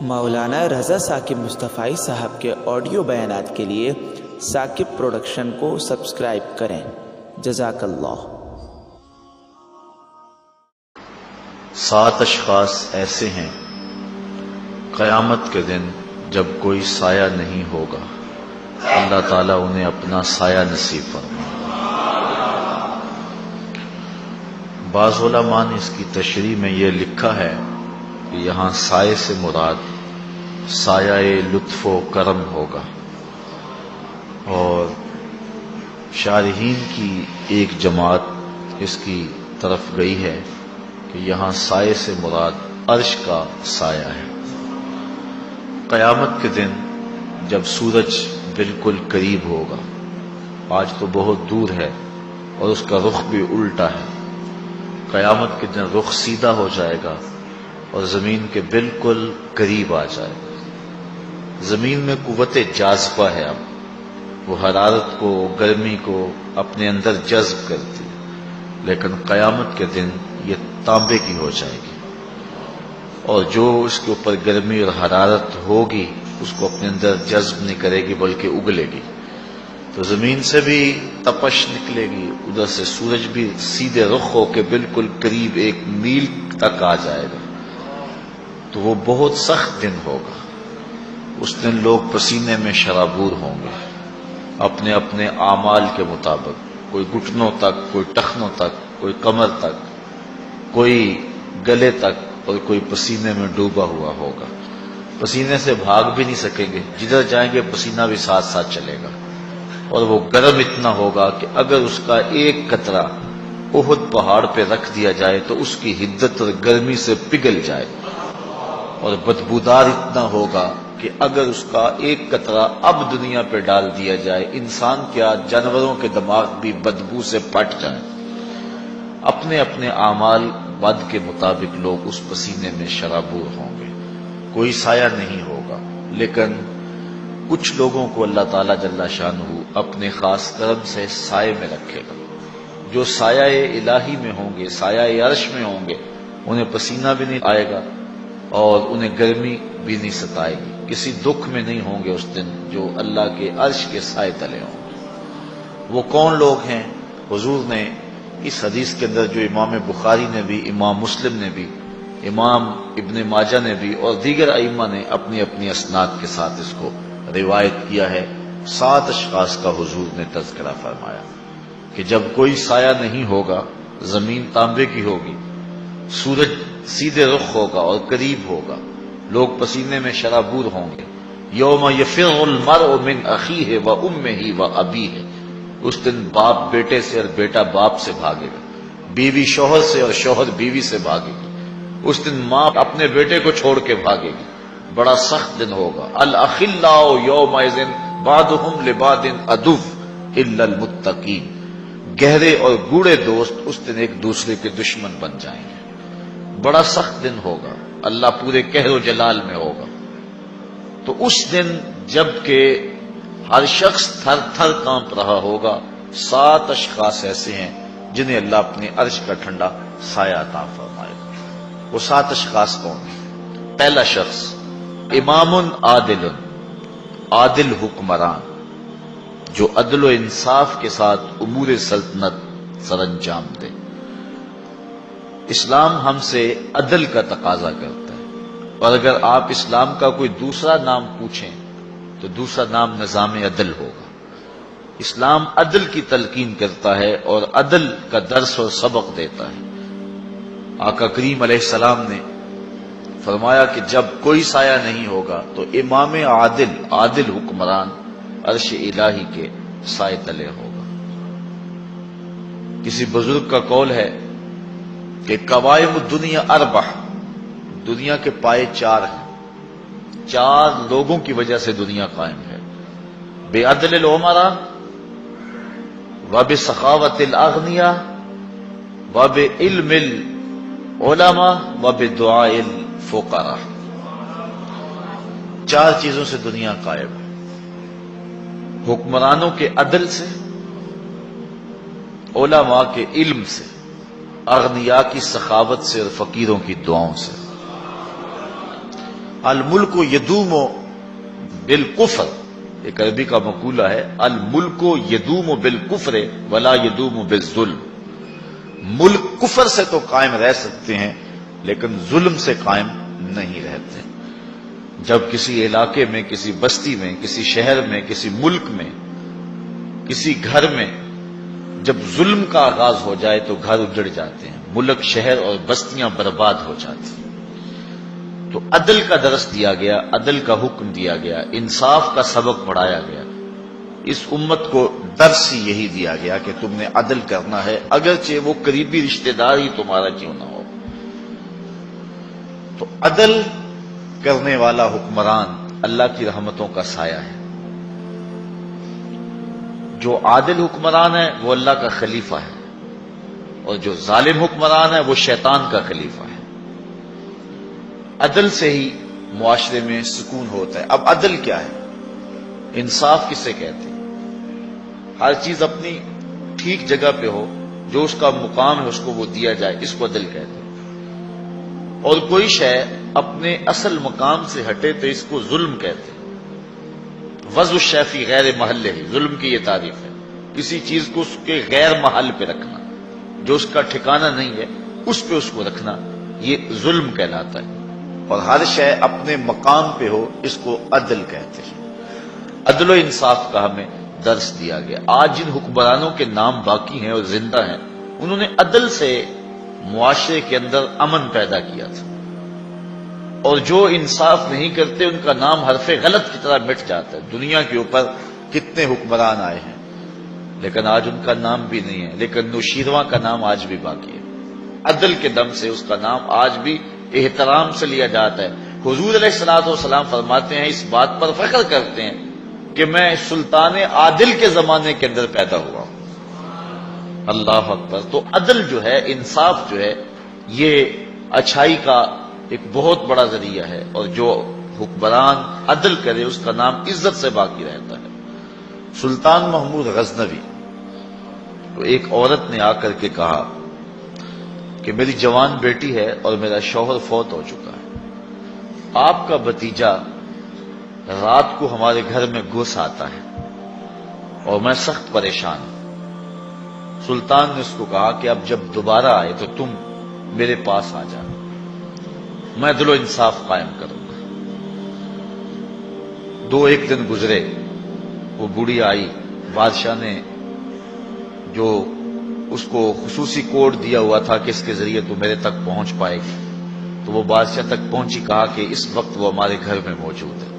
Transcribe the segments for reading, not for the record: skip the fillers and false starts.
مولانا رضا ثاقب مصطفی صاحب کے آڈیو بیانات کے لیے ثاقب پروڈکشن کو سبسکرائب کریں۔ جزاک اللہ۔ 7 اشخاص ایسے ہیں قیامت کے دن جب کوئی سایہ نہیں ہوگا، اللہ تعالیٰ انہیں اپنا سایہ نصیب فرمائے۔ بعض علماء نے اس کی تشریح میں یہ لکھا ہے کہ یہاں سائے سے مراد سایہ لطف و کرم ہوگا، اور شارحین کی ایک جماعت اس کی طرف گئی ہے کہ یہاں سائے سے مراد عرش کا سایہ ہے۔ قیامت کے دن جب سورج بالکل قریب ہوگا، آج تو بہت دور ہے اور اس کا رخ بھی الٹا ہے، قیامت کے دن رخ سیدھا ہو جائے گا اور زمین کے بالکل قریب آ جائے گا۔ زمین میں قوت جاذبہ ہے، اب وہ حرارت کو، گرمی کو اپنے اندر جذب کرتی ہے، لیکن قیامت کے دن یہ تانبے کی ہو جائے گی، اور جو اس کے اوپر گرمی اور حرارت ہوگی اس کو اپنے اندر جذب نہیں کرے گی بلکہ اگلے گی، تو زمین سے بھی تپش نکلے گی، ادھر سے سورج بھی سیدھے رخ ہو کے بالکل قریب 1 میل تک آ جائے گا، تو وہ بہت سخت دن ہوگا۔ اس دن لوگ پسینے میں شرابور ہوں گے، اپنے اپنے اعمال کے مطابق، کوئی گھٹنوں تک، کوئی ٹخنوں تک، کوئی کمر تک، کوئی گلے تک، اور کوئی پسینے میں ڈوبا ہوا ہوگا۔ پسینے سے بھاگ بھی نہیں سکیں گے، جدھر جائیں گے پسینہ بھی ساتھ ساتھ چلے گا، اور وہ گرم اتنا ہوگا کہ اگر اس کا ایک قطرہ احد پہاڑ پہ رکھ دیا جائے تو اس کی حدت اور گرمی سے پگھل جائے، اور بدبودار اتنا ہوگا کہ اگر اس کا ایک قطرہ اب دنیا پہ ڈال دیا جائے، انسان کیا جانوروں کے دماغ بھی بدبو سے پھٹ جائیں۔ اپنے اپنے اعمال بد کے مطابق لوگ اس پسینے میں شرابور ہوں گے، کوئی سایہ نہیں ہوگا، لیکن کچھ لوگوں کو اللہ تعالیٰ جل شانہ اپنے خاص کرم سے سائے میں رکھے گا۔ جو سایہ الہی میں ہوں گے، سایہ عرش میں ہوں گے، انہیں پسینہ بھی نہیں آئے گا اور انہیں گرمی بھی نہیں ستائے گی، کسی دکھ میں نہیں ہوں گے اس دن، جو اللہ کے عرش کے سائے تلے ہوں گے۔ وہ کون لوگ ہیں؟ حضور نے اس حدیث کے اندر، جو امام بخاری نے بھی، امام مسلم نے بھی، امام ابن ماجہ نے بھی اور دیگر ائمہ نے اپنی اپنی اسناد کے ساتھ اس کو روایت کیا ہے، 7 اشخاص کا حضور نے تذکرہ فرمایا کہ جب کوئی سایہ نہیں ہوگا، زمین تانبے کی ہوگی، سورج سیدھے رخ ہوگا اور قریب ہوگا، لوگ پسینے میں شرابور ہوں گے۔ یوم یفر المرء من اخیہ و امہ و ابیہ، اس دن باپ بیٹے سے اور بیٹا باپ سے بھاگے گا، بیوی شوہر سے اور شوہر بیوی سے بھاگے گی، اس دن ماں اپنے بیٹے کو چھوڑ کے بھاگے گی، بڑا سخت دن ہوگا۔ الاخلاء یومئذ بعضهم لبعض عدو الا المتقین، گہرے اور گوڑے دوست اس دن ایک دوسرے کے دشمن بن جائیں گے، بڑا سخت دن ہوگا، اللہ پورے قہر و جلال میں ہوگا۔ تو اس دن جب کہ ہر شخص تھر تھر کانپ رہا ہوگا، 7 اشخاص ایسے ہیں جنہیں اللہ اپنے عرش کا ٹھنڈا سایہ عطا فرمائے گا۔ وہ 7 اشخاص کون ہیں؟ پہلا شخص امام عادل، عادل حکمران، جو عدل و انصاف کے ساتھ امور سلطنت سر انجام دے۔ اسلام ہم سے عدل کا تقاضا کرتا ہے، اور اگر آپ اسلام کا کوئی دوسرا نام پوچھیں تو دوسرا نام نظام عدل ہوگا۔ اسلام عدل کی تلقین کرتا ہے اور عدل کا درس اور سبق دیتا ہے۔ آقا کریم علیہ السلام نے فرمایا کہ جب کوئی سایہ نہیں ہوگا تو امام عادل، عادل حکمران عرش الہی کے سائے تلے ہوگا۔ کسی بزرگ کا قول ہے کہ قوائم الدنیا 4، دنیا کے پائے 4 ہیں، 4 لوگوں کی وجہ سے دنیا قائم ہے: بعدل الامراء، وبسخاوت الاغنیاء، وبعلم العلماء، وبدعاء الفقراء۔ 4 چیزوں سے دنیا قائم ہے: حکمرانوں کے عدل سے، علماء کے علم سے، اغنیاء کی سخاوت سے اور فقیروں کی دعاؤں سے۔ الملک یدوم بالکفر، ایک عربی کا مقولہ ہے، الملک یدوم بالکفر ولا یدوم بالظلم، ملک کفر سے تو قائم رہ سکتے ہیں لیکن ظلم سے قائم نہیں رہتے۔ جب کسی علاقے میں، کسی بستی میں، کسی شہر میں، کسی ملک میں، کسی گھر میں جب ظلم کا آغاز ہو جائے تو گھر اجڑ جاتے ہیں، ملک، شہر اور بستیاں برباد ہو جاتی ہیں۔ تو عدل کا درس دیا گیا، عدل کا حکم دیا گیا، انصاف کا سبق پڑھایا گیا۔ اس امت کو درس ہی یہی دیا گیا کہ تم نے عدل کرنا ہے، اگرچہ وہ قریبی رشتہ دار ہی تمہارا کیوں نہ ہو۔ تو عدل کرنے والا حکمران اللہ کی رحمتوں کا سایہ ہے۔ جو عادل حکمران ہے وہ اللہ کا خلیفہ ہے، اور جو ظالم حکمران ہے وہ شیطان کا خلیفہ ہے۔ عدل سے ہی معاشرے میں سکون ہوتا ہے۔ اب عدل کیا ہے؟ انصاف کسے کہتے ہیں؟ ہر چیز اپنی ٹھیک جگہ پہ ہو، جو اس کا مقام ہے اس کو وہ دیا جائے، اس کو عدل کہتے ہیں۔ اور کوئی شے اپنے اصل مقام سے ہٹے تو اس کو ظلم کہتے ہیں۔ وضع الشیء فی غیر محلہ، ظلم کی یہ تعریف ہے، کسی چیز کو اس کے غیر محل پہ رکھنا، جو اس کا ٹھکانہ نہیں ہے اس پہ اس کو رکھنا، یہ ظلم کہلاتا ہے۔ اور ہر شے اپنے مقام پہ ہو، اس کو عدل کہتے ہیں۔ عدل و انصاف کا ہمیں درس دیا گیا۔ آج جن حکمرانوں کے نام باقی ہیں اور زندہ ہیں، انہوں نے عدل سے معاشرے کے اندر امن پیدا کیا تھا، اور جو انصاف نہیں کرتے ان کا نام حرف غلط کی طرح مٹ جاتا ہے۔ دنیا کے اوپر کتنے حکمران آئے ہیں لیکن آج ان کا نام بھی نہیں ہے، لیکن نوشیرواں کا نام آج بھی باقی ہے۔ عدل کے دم سے اس کا نام آج بھی احترام سے لیا جاتا ہے۔ حضور علیہ الصلوۃ والسلام فرماتے ہیں، اس بات پر فخر کرتے ہیں کہ میں سلطان عادل کے زمانے کے اندر پیدا ہوا ہوں۔ اللہ اکبر۔ تو عدل جو ہے، انصاف جو ہے، یہ اچھائی کا ایک بہت بڑا ذریعہ ہے، اور جو حکمران عدل کرے اس کا نام عزت سے باقی رہتا ہے۔ سلطان محمود غزنوی تو ایک عورت نے آ کر کے کہا کہ میری جوان بیٹی ہے اور میرا شوہر فوت ہو چکا ہے، آپ کا بھتیجا رات کو ہمارے گھر میں گھس آتا ہے اور میں سخت پریشان ہوں۔ سلطان نے اس کو کہا کہ اب جب دوبارہ آئے تو تم میرے پاس آ جانا، میں عدل و انصاف قائم کروں گا۔ ایک دن گزرے، وہ بوڑھی آئی، بادشاہ نے جو اس کو خصوصی کوڈ دیا ہوا تھا کہ اس کے ذریعے تو میرے تک پہنچ پائے گی، تو وہ بادشاہ تک پہنچی، کہا کہ اس وقت وہ ہمارے گھر میں موجود ہے۔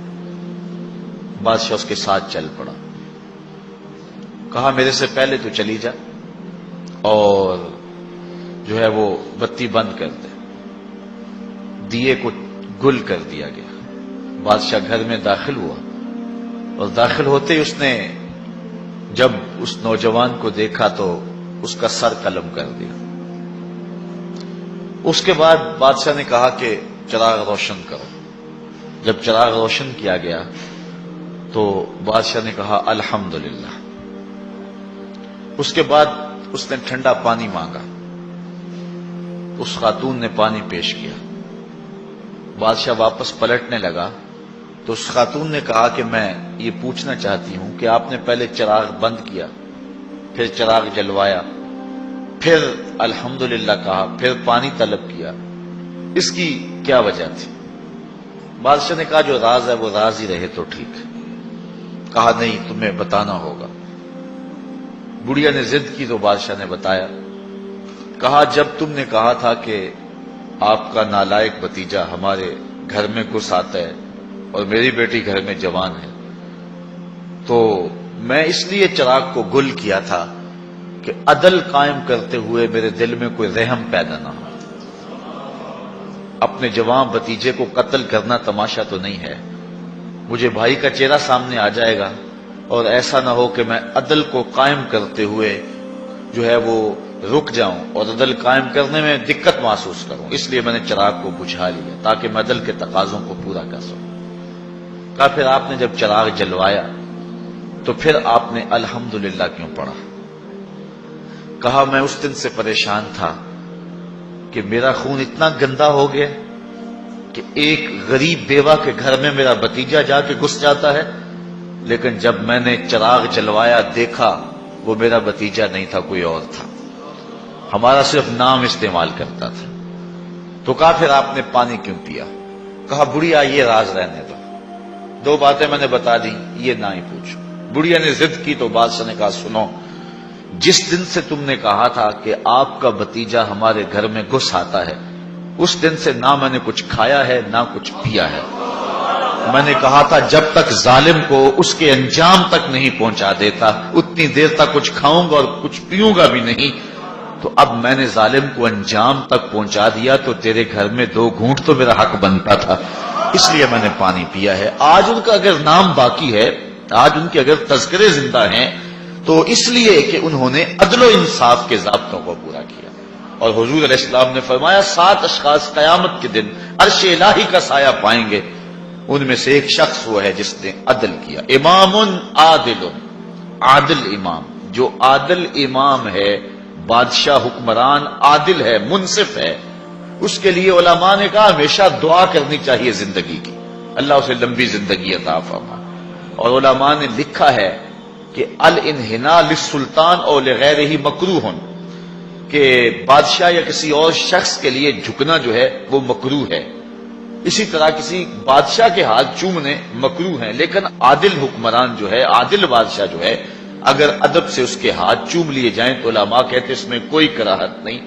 بادشاہ اس کے ساتھ چل پڑا، کہا میرے سے پہلے تو چلی جا اور جو ہے وہ بتی بند کر دے۔ دیے کو گل کر دیا گیا۔ بادشاہ گھر میں داخل ہوا، اور داخل ہوتے ہی اس نے جب اس نوجوان کو دیکھا تو اس کا سر قلم کر دیا۔ اس کے بعد بادشاہ نے کہا کہ چراغ روشن کرو۔ جب چراغ روشن کیا گیا تو بادشاہ نے کہا الحمدللہ۔ اس کے بعد اس نے ٹھنڈا پانی مانگا، اس خاتون نے پانی پیش کیا۔ بادشاہ واپس پلٹنے لگا تو اس خاتون نے کہا کہ میں یہ پوچھنا چاہتی ہوں کہ آپ نے پہلے چراغ بند کیا، پھر چراغ جلوایا، پھر الحمدللہ کہا، پھر پانی طلب کیا، اس کی کیا وجہ تھی؟ بادشاہ نے کہا جو راز ہے وہ راز ہی رہے تو ٹھیک ہے۔ کہا نہیں، تمہیں بتانا ہوگا۔ بڑھیا نے ضد کی تو بادشاہ نے بتایا۔ کہا جب تم نے کہا تھا کہ آپ کا نالائق بھتیجا ہمارے گھر میں گھس آتا ہے اور میری بیٹی گھر میں جوان ہے، تو میں اس لیے چراغ کو گل کیا تھا کہ عدل قائم کرتے ہوئے میرے دل میں کوئی رحم پیدا نہ ہو۔ اپنے جوان بھتیجے کو قتل کرنا تماشا تو نہیں ہے، مجھے بھائی کا چہرہ سامنے آ جائے گا، اور ایسا نہ ہو کہ میں عدل کو قائم کرتے ہوئے جو ہے وہ رک جاؤں اور عدل قائم کرنے میں دقت محسوس کروں، اس لیے میں نے چراغ کو بجھا لیا تاکہ میں عدل کے تقاضوں کو پورا کر سکوں۔ کہا پھر آپ نے جب چراغ جلوایا تو پھر آپ نے الحمدللہ کیوں پڑھا؟ کہا میں اس دن سے پریشان تھا کہ میرا خون اتنا گندا ہو گیا کہ ایک غریب بیوہ کے گھر میں میرا بھتیجا جا کے گھس جاتا ہے، لیکن جب میں نے چراغ جلوایا دیکھا وہ میرا بھتیجا نہیں تھا، کوئی اور تھا، ہمارا صرف نام استعمال کرتا تھا۔ تو کہا پھر آپ نے پانی کیوں پیا؟ کہا بڑھیا یہ راز رہنے دو، دو باتیں میں نے بتا دی، یہ نہ ہی پوچھو۔ بڑھیا نے ضد کی تو بادشاہ نے کہا سنو، جس دن سے تم نے کہا تھا کہ آپ کا بھتیجا ہمارے گھر میں گھس آتا ہے، اس دن سے نہ میں نے کچھ کھایا ہے نہ کچھ پیا ہے۔ میں نے کہا تھا جب تک ظالم کو اس کے انجام تک نہیں پہنچا دیتا اتنی دیر تک کچھ کھاؤں گا اور کچھ پیوں گا بھی نہیں، تو اب میں نے ظالم کو انجام تک پہنچا دیا تو تیرے گھر میں 2 گھونٹ تو میرا حق بنتا تھا، اس لیے میں نے پانی پیا ہے۔ آج ان کا اگر نام باقی ہے، آج ان کے اگر تذکرے زندہ ہیں، تو اس لیے کہ انہوں نے عدل و انصاف کے ضابطوں کو پورا کیا۔ اور حضور علیہ السلام نے فرمایا 7 اشخاص قیامت کے دن عرش الہی کا سایہ پائیں گے، ان میں سے ایک شخص وہ ہے جس نے عدل کیا۔ امام عادل، عادل امام، جو عادل امام ہے، بادشاہ حکمران عادل ہے، منصف ہے، اس کے لیے علماء نے کہا ہمیشہ دعا کرنی چاہیے زندگی کی، اللہ اسے لمبی زندگی عطا فرمائے۔ اور علماء نے لکھا ہے کہ الانحناء للسلطان اور لغیرہ مکروہ، کہ بادشاہ یا کسی اور شخص کے لیے جھکنا جو ہے وہ مکروہ ہے، اسی طرح کسی بادشاہ کے ہاتھ چومنے مکروہ ہیں، لیکن عادل حکمران جو ہے، عادل بادشاہ جو ہے، اگر ادب سے اس کے ہاتھ چوم لیے جائیں تو علماء کہتے اس میں کوئی کراہت نہیں،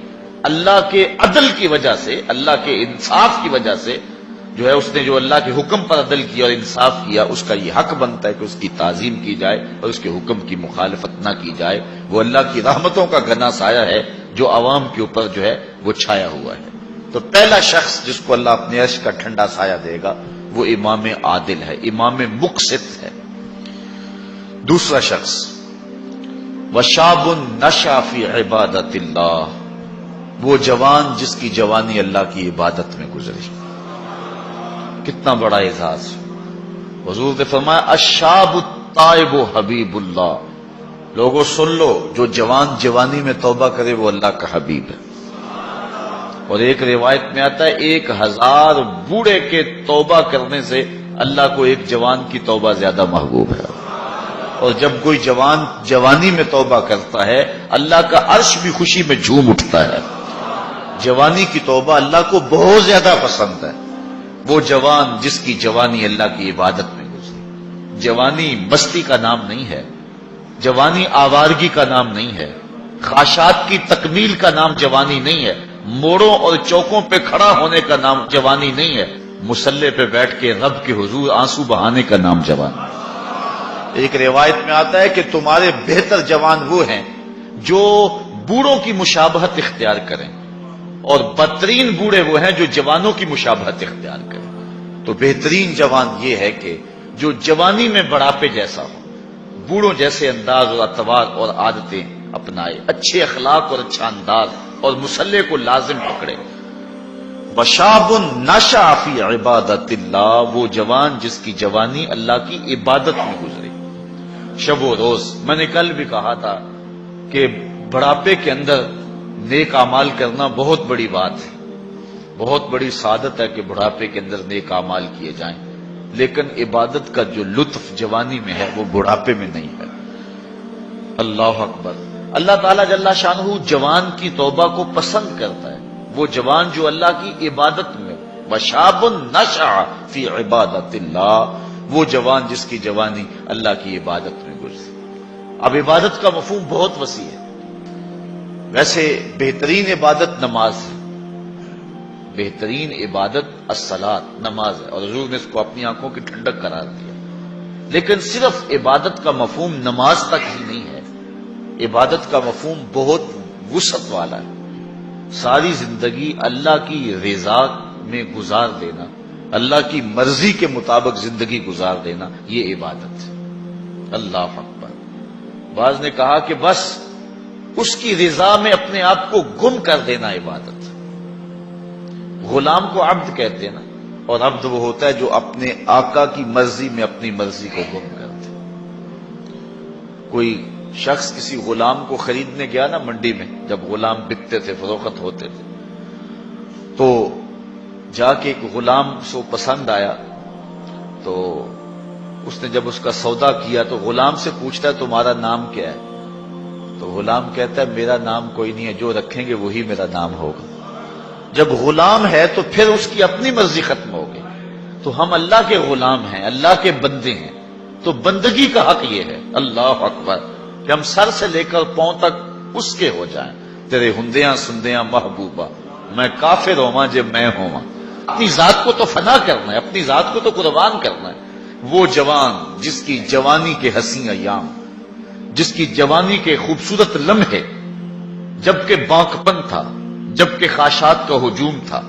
اللہ کے عدل کی وجہ سے، اللہ کے انصاف کی وجہ سے جو ہے، اس نے جو اللہ کے حکم پر عدل کیا اور انصاف کیا، اس کا یہ حق بنتا ہے کہ اس کی تعظیم کی جائے اور اس کے حکم کی مخالفت نہ کی جائے۔ وہ اللہ کی رحمتوں کا گھنا سایہ ہے جو عوام کے اوپر جو ہے وہ چھایا ہوا ہے۔ تو پہلا شخص جس کو اللہ اپنے عرش کا ٹھنڈا سایہ دے گا وہ امام عادل ہے، امام مقسط ہے۔ دوسرا شخص وشاب نشأ فی عبادت اللہ، وہ جوان جس کی جوانی اللہ کی عبادت میں گزری۔ کتنا بڑا اعزاز! حضور نے فرمایا الشاب التائب حبیب اللہ، لوگوں سن لو، جو جوان جوانی میں توبہ کرے وہ اللہ کا حبیب ہے۔ اور ایک روایت میں آتا ہے 1000 بوڑھے کے توبہ کرنے سے اللہ کو ایک جوان کی توبہ زیادہ محبوب ہے۔ اور جب کوئی جوان جوانی میں توبہ کرتا ہے اللہ کا عرش بھی خوشی میں جھوم اٹھتا ہے۔ جوانی کی توبہ اللہ کو بہت زیادہ پسند ہے۔ وہ جوان جس کی جوانی اللہ کی عبادت میں گزری۔ جوانی مستی کا نام نہیں ہے، جوانی آوارگی کا نام نہیں ہے، خواہشات کی تکمیل کا نام جوانی نہیں ہے، موڑوں اور چوکوں پہ کھڑا ہونے کا نام جوانی نہیں ہے، مصلی پہ بیٹھ کے رب کے حضور آنسو بہانے کا نام جوانی۔ ایک روایت میں آتا ہے کہ تمہارے بہتر جوان وہ ہیں جو بوڑھوں کی مشابہت اختیار کریں، اور بدترین بوڑھے وہ ہیں جو جوانوں کی مشابہت اختیار کریں۔ تو بہترین جوان یہ ہے کہ جو جوانی میں بڑھاپے جیسا ہو، بوڑھوں جیسے انداز اور اطوار اور عادتیں اپنائے، اچھے اخلاق اور اچھا انداز اور مصلی کو لازم پکڑے۔ وشاب نشأ فی عبادت اللہ، وہ جوان جس کی جوانی اللہ کی عبادت میں گزری۔ شب و روز، میں نے کل بھی کہا تھا کہ بڑھاپے کے اندر نیک اعمال کرنا بہت بڑی بات ہے، بہت بڑی سعادت ہے کہ بڑھاپے کے اندر نیک اعمال کیے جائیں، لیکن عبادت کا جو لطف جوانی میں ہے وہ بڑھاپے میں نہیں ہے۔ اللہ اکبر! اللہ تعالیٰ جل شانہ جوان کی توبہ کو پسند کرتا ہے، وہ جوان جو اللہ کی عبادت میں، وشاب نشأ فی عبادت اللہ، وہ جوان جس کی جوانی اللہ کی عبادت میں گزری۔ اب عبادت کا مفہوم بہت وسیع ہے۔ ویسے بہترین عبادت نماز ہے، بہترین عبادت الصلاۃ، نماز ہے، اور حضور نے اس کو اپنی آنکھوں کی ٹھنڈک قرار دیا۔ لیکن صرف عبادت کا مفہوم نماز تک ہی نہیں ہے، عبادت کا مفہوم بہت وسعت والا ہے۔ ساری زندگی اللہ کی رضا میں گزار دینا، اللہ کی مرضی کے مطابق زندگی گزار دینا، یہ عبادت ہے۔ اللہ اکبر! بعض نے کہا کہ بس اس کی رضا میں اپنے آپ کو گم کر دینا عبادت۔ غلام کو عبد کہتے ہیں نا، اور عبد وہ ہوتا ہے جو اپنے آقا کی مرضی میں اپنی مرضی کو گم کرتے۔ کوئی شخص کسی غلام کو خریدنے گیا نا منڈی میں، جب غلام بکتے تھے، فروخت ہوتے تھے، تو جا کے ایک غلام سے پسند آیا تو اس نے جب اس کا سودا کیا تو غلام سے پوچھتا ہے تمہارا نام کیا ہے؟ تو غلام کہتا ہے میرا نام کوئی نہیں ہے، جو رکھیں گے وہی میرا نام ہوگا۔ جب غلام ہے تو پھر اس کی اپنی مرضی ختم ہوگی۔ تو ہم اللہ کے غلام ہیں، اللہ کے بندے ہیں، تو بندگی کا حق یہ ہے، اللہ اکبر، کہ ہم سر سے لے کر پاؤں تک اس کے ہو جائیں۔ تیرے ہندیاں سندیاں محبوبہ، میں کافر ہوواں جب میں ہوواں۔ اپنی ذات کو تو فنا کرنا ہے، اپنی ذات کو تو قربان کرنا ہے۔ وہ جوان جس کی جوانی کے حسین ایام، جس کی جوانی کے خوبصورت لمحے، جبکہ بانکپن تھا، جبکہ خاشات کا ہجوم تھا،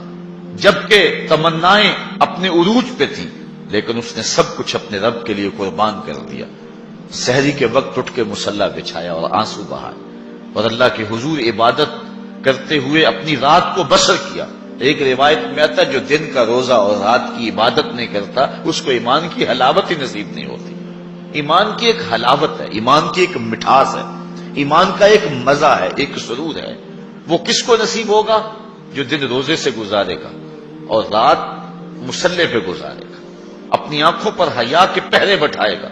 جبکہ تمنائیں اپنے عروج پہ تھیں، لیکن اس نے سب کچھ اپنے رب کے لیے قربان کر دیا۔ سحری کے وقت اٹھ کے مصلی بچھایا اور آنسو بہائے اور اللہ کے حضور عبادت کرتے ہوئے اپنی رات کو بسر کیا۔ ایک روایت میں آتا ہے جو دن کا روزہ اور رات کی عبادت نہیں کرتا اس کو ایمان کی حلاوت ہی نصیب نہیں ہوتی۔ ایمان کی ایک حلاوت ہے، ایمان کی ایک مٹھاس ہے، ایمان کا ایک مزہ ہے، ایک سرور ہے۔ وہ کس کو نصیب ہوگا؟ جو دن روزے سے گزارے گا اور رات مصلی پہ گزارے گا، اپنی آنکھوں پر حیا کے پہرے بٹھائے گا،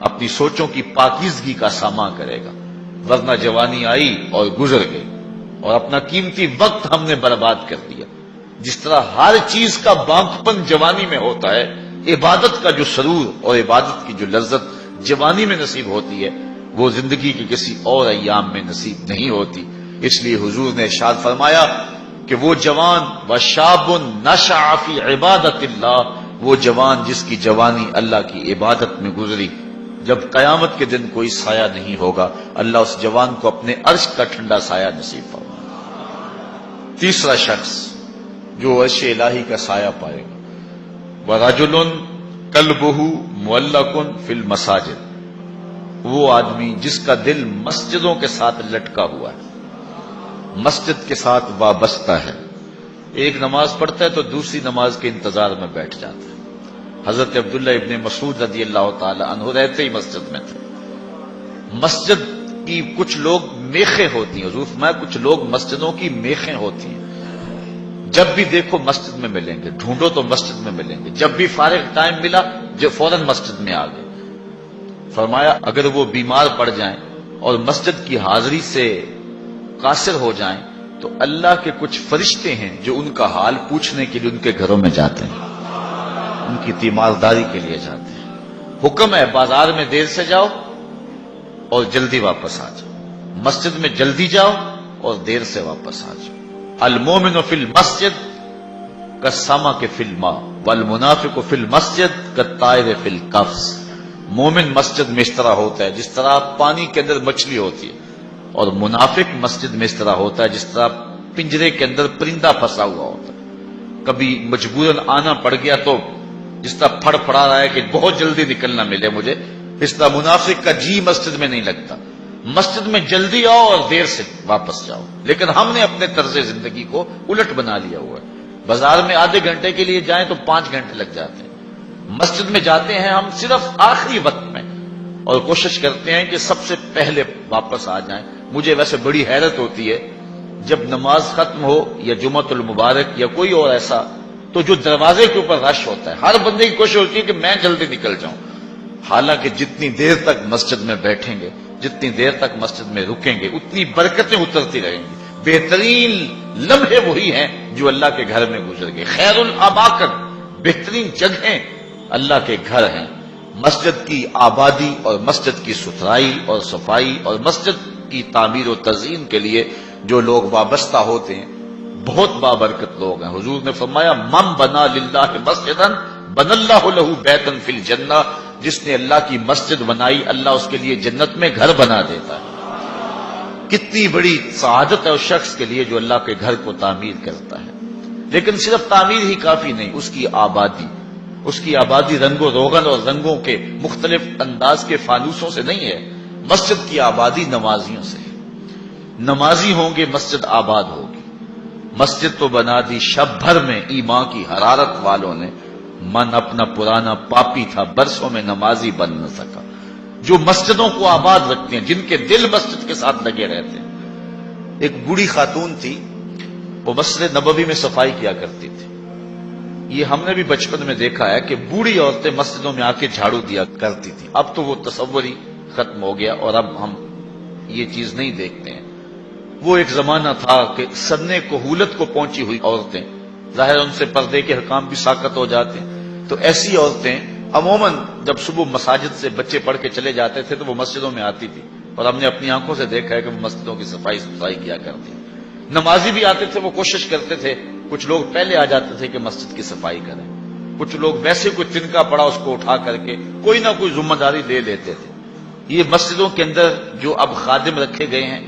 اپنی سوچوں کی پاکیزگی کا سامان کرے گا۔ ورنہ جوانی آئی اور گزر گئی اور اپنا قیمتی وقت ہم نے برباد کر دیا۔ جس طرح ہر چیز کا بانکپن جوانی میں ہوتا ہے، عبادت کا جو سرور اور عبادت کی جو لذت جوانی میں نصیب ہوتی ہے وہ زندگی کے کسی اور ایام میں نصیب نہیں ہوتی۔ اس لیے حضور نے ارشاد فرمایا کہ وہ جوان وشاب نشأ فی عبادت اللہ، وہ جوان جس کی جوانی اللہ کی عبادت میں گزری، جب قیامت کے دن کوئی سایہ نہیں ہوگا اللہ اس جوان کو اپنے عرش کا ٹھنڈا سایہ نصیب فرمائے۔ تیسرا شخص جو عرش الہی کا سایہ پائے گا، وَرَجُلٌ قَلْبُهُ مُعَلَّقٌ فِي الْمَسَاجِدِ، وہ آدمی جس کا دل مسجدوں کے ساتھ لٹکا ہوا ہے، مسجد کے ساتھ وابستہ ہے، ایک نماز پڑھتا ہے تو دوسری نماز کے انتظار میں بیٹھ جاتا ہے۔ حضرت عبداللہ ابن مسعود رضی اللہ تعالی عنہ رہتے ہی مسجد میں تھے۔ مسجد کی کچھ لوگ میخیں ہوتی ہیں، حضور فرمایا کچھ لوگ مسجدوں کی میخیں ہوتی ہیں، جب بھی دیکھو مسجد میں ملیں گے، ڈھونڈو تو مسجد میں ملیں گے، جب بھی فارغ ٹائم ملا جو فوراً مسجد میں آ گئے۔ فرمایا اگر وہ بیمار پڑ جائیں اور مسجد کی حاضری سے قاصر ہو جائیں تو اللہ کے کچھ فرشتے ہیں جو ان کا حال پوچھنے کے لیے ان کے گھروں میں جاتے ہیں، ان کی تیمارداری کے لیے جاتے ہیں۔ حکم ہے بازار میں دیر سے جاؤ اور جلدی واپس آ جاؤ، مسجد میں جلدی جاؤ اور دیر سے واپس آ جاؤ۔ المومن فی المسجد کالسمک فی الماء والمنافق فی المسجد کالطائر فی القفص، مومن مسجد میں اس طرح ہوتا ہے جس طرح پانی کے اندر مچھلی ہوتی ہے، اور منافق مسجد میں اس طرح ہوتا ہے جس طرح پنجرے کے اندر پرندہ پھنسا ہوا ہوتا ہے، کبھی مجبوراً آنا پڑ گیا تو جس طرح پھڑ پڑا رہا ہے کہ بہت جلدی نکلنا ملے مجھے، اس طرح منافق کا جی مسجد میں نہیں لگتا۔ مسجد میں جلدی آؤ اور دیر سے واپس جاؤ، لیکن ہم نے اپنے طرز زندگی کو الٹ بنا لیا ہوا ہے۔ بازار میں آدھے گھنٹے کے لیے جائیں تو 5 گھنٹے لگ جاتے ہیں، مسجد میں جاتے ہیں ہم صرف آخری وقت میں اور کوشش کرتے ہیں کہ سب سے پہلے واپس آ جائیں۔ مجھے ویسے بڑی حیرت ہوتی ہے جب نماز ختم ہو یا جمعۃ المبارک یا کوئی اور ایسا، تو جو دروازے کے اوپر رش ہوتا ہے ہر بندے کی کوشش ہوتی ہے کہ میں جلدی نکل جاؤں، حالانکہ جتنی دیر تک مسجد میں بیٹھیں گے، جتنی دیر تک مسجد میں رکیں گے اتنی برکتیں اترتی رہیں گی۔ بہترین لمحے وہی ہیں جو اللہ کے گھر میں گزر گئے۔ خیر الاماکن، بہترین جگہیں اللہ کے گھر ہیں۔ مسجد کی آبادی اور مسجد کی ستھرائی اور صفائی اور مسجد کی تعمیر و تزئین کے لیے جو لوگ وابستہ ہوتے ہیں بہت بابرکت لوگ ہیں۔ حضور نے فرمایا من بنا للہ مسجدا بن اللہ لہ بیتا فی الجنہ، جس نے اللہ کی مسجد بنائی اللہ اس کے لیے جنت میں گھر بنا دیتا ہے۔ کتنی بڑی سعادت ہے اس شخص کے لیے جو اللہ کے گھر کو تعمیر کرتا ہے۔ لیکن صرف تعمیر ہی کافی نہیں، اس کی آبادی رنگ و روغن اور رنگوں کے مختلف انداز کے فانوسوں سے نہیں ہے، مسجد کی آبادی نمازیوں سے ہے۔ نمازی ہوں گے مسجد آباد ہوگی۔ مسجد تو بنا دی شب بھر میں ایمان کی حرارت والوں نے، من اپنا پرانا پاپی تھا برسوں میں نمازی بن نہ سکا۔ جو مسجدوں کو آباد رکھتے ہیں، جن کے دل مسجد کے ساتھ لگے رہتے ہیں۔ ایک بوڑھی خاتون تھی، وہ مسجد نبوی میں صفائی کیا کرتی تھی، یہ ہم نے بھی بچپن میں دیکھا ہے کہ بوڑھی عورتیں مسجدوں میں آ کے جھاڑو دیا کرتی تھی. اب تو وہ تصور ہی ختم ہو گیا اور اب ہم یہ چیز نہیں دیکھتے ہیں. وہ ایک زمانہ تھا کہ سننے کہولت کو پہنچی ہوئی عورتیں، ظاہر ان سے پردے کے حکام بھی ساقط ہو جاتے ہیں، تو ایسی عورتیں عموماً جب صبح مساجد سے بچے پڑھ کے چلے جاتے تھے تو وہ مسجدوں میں آتی تھی، اور ہم نے اپنی آنکھوں سے دیکھا ہے کہ وہ مسجدوں کی صفائی ستھرائی کیا کرتی. نمازی بھی آتے تھے، وہ کوشش کرتے تھے، کچھ لوگ پہلے آ جاتے تھے کہ مسجد کی صفائی کریں، کچھ لوگ ویسے کوئی تنکا پڑا اس کو اٹھا کر کے کوئی نہ کوئی ذمہ داری لے لیتے تھے. یہ مسجدوں کے اندر جو اب خادم رکھے گئے ہیں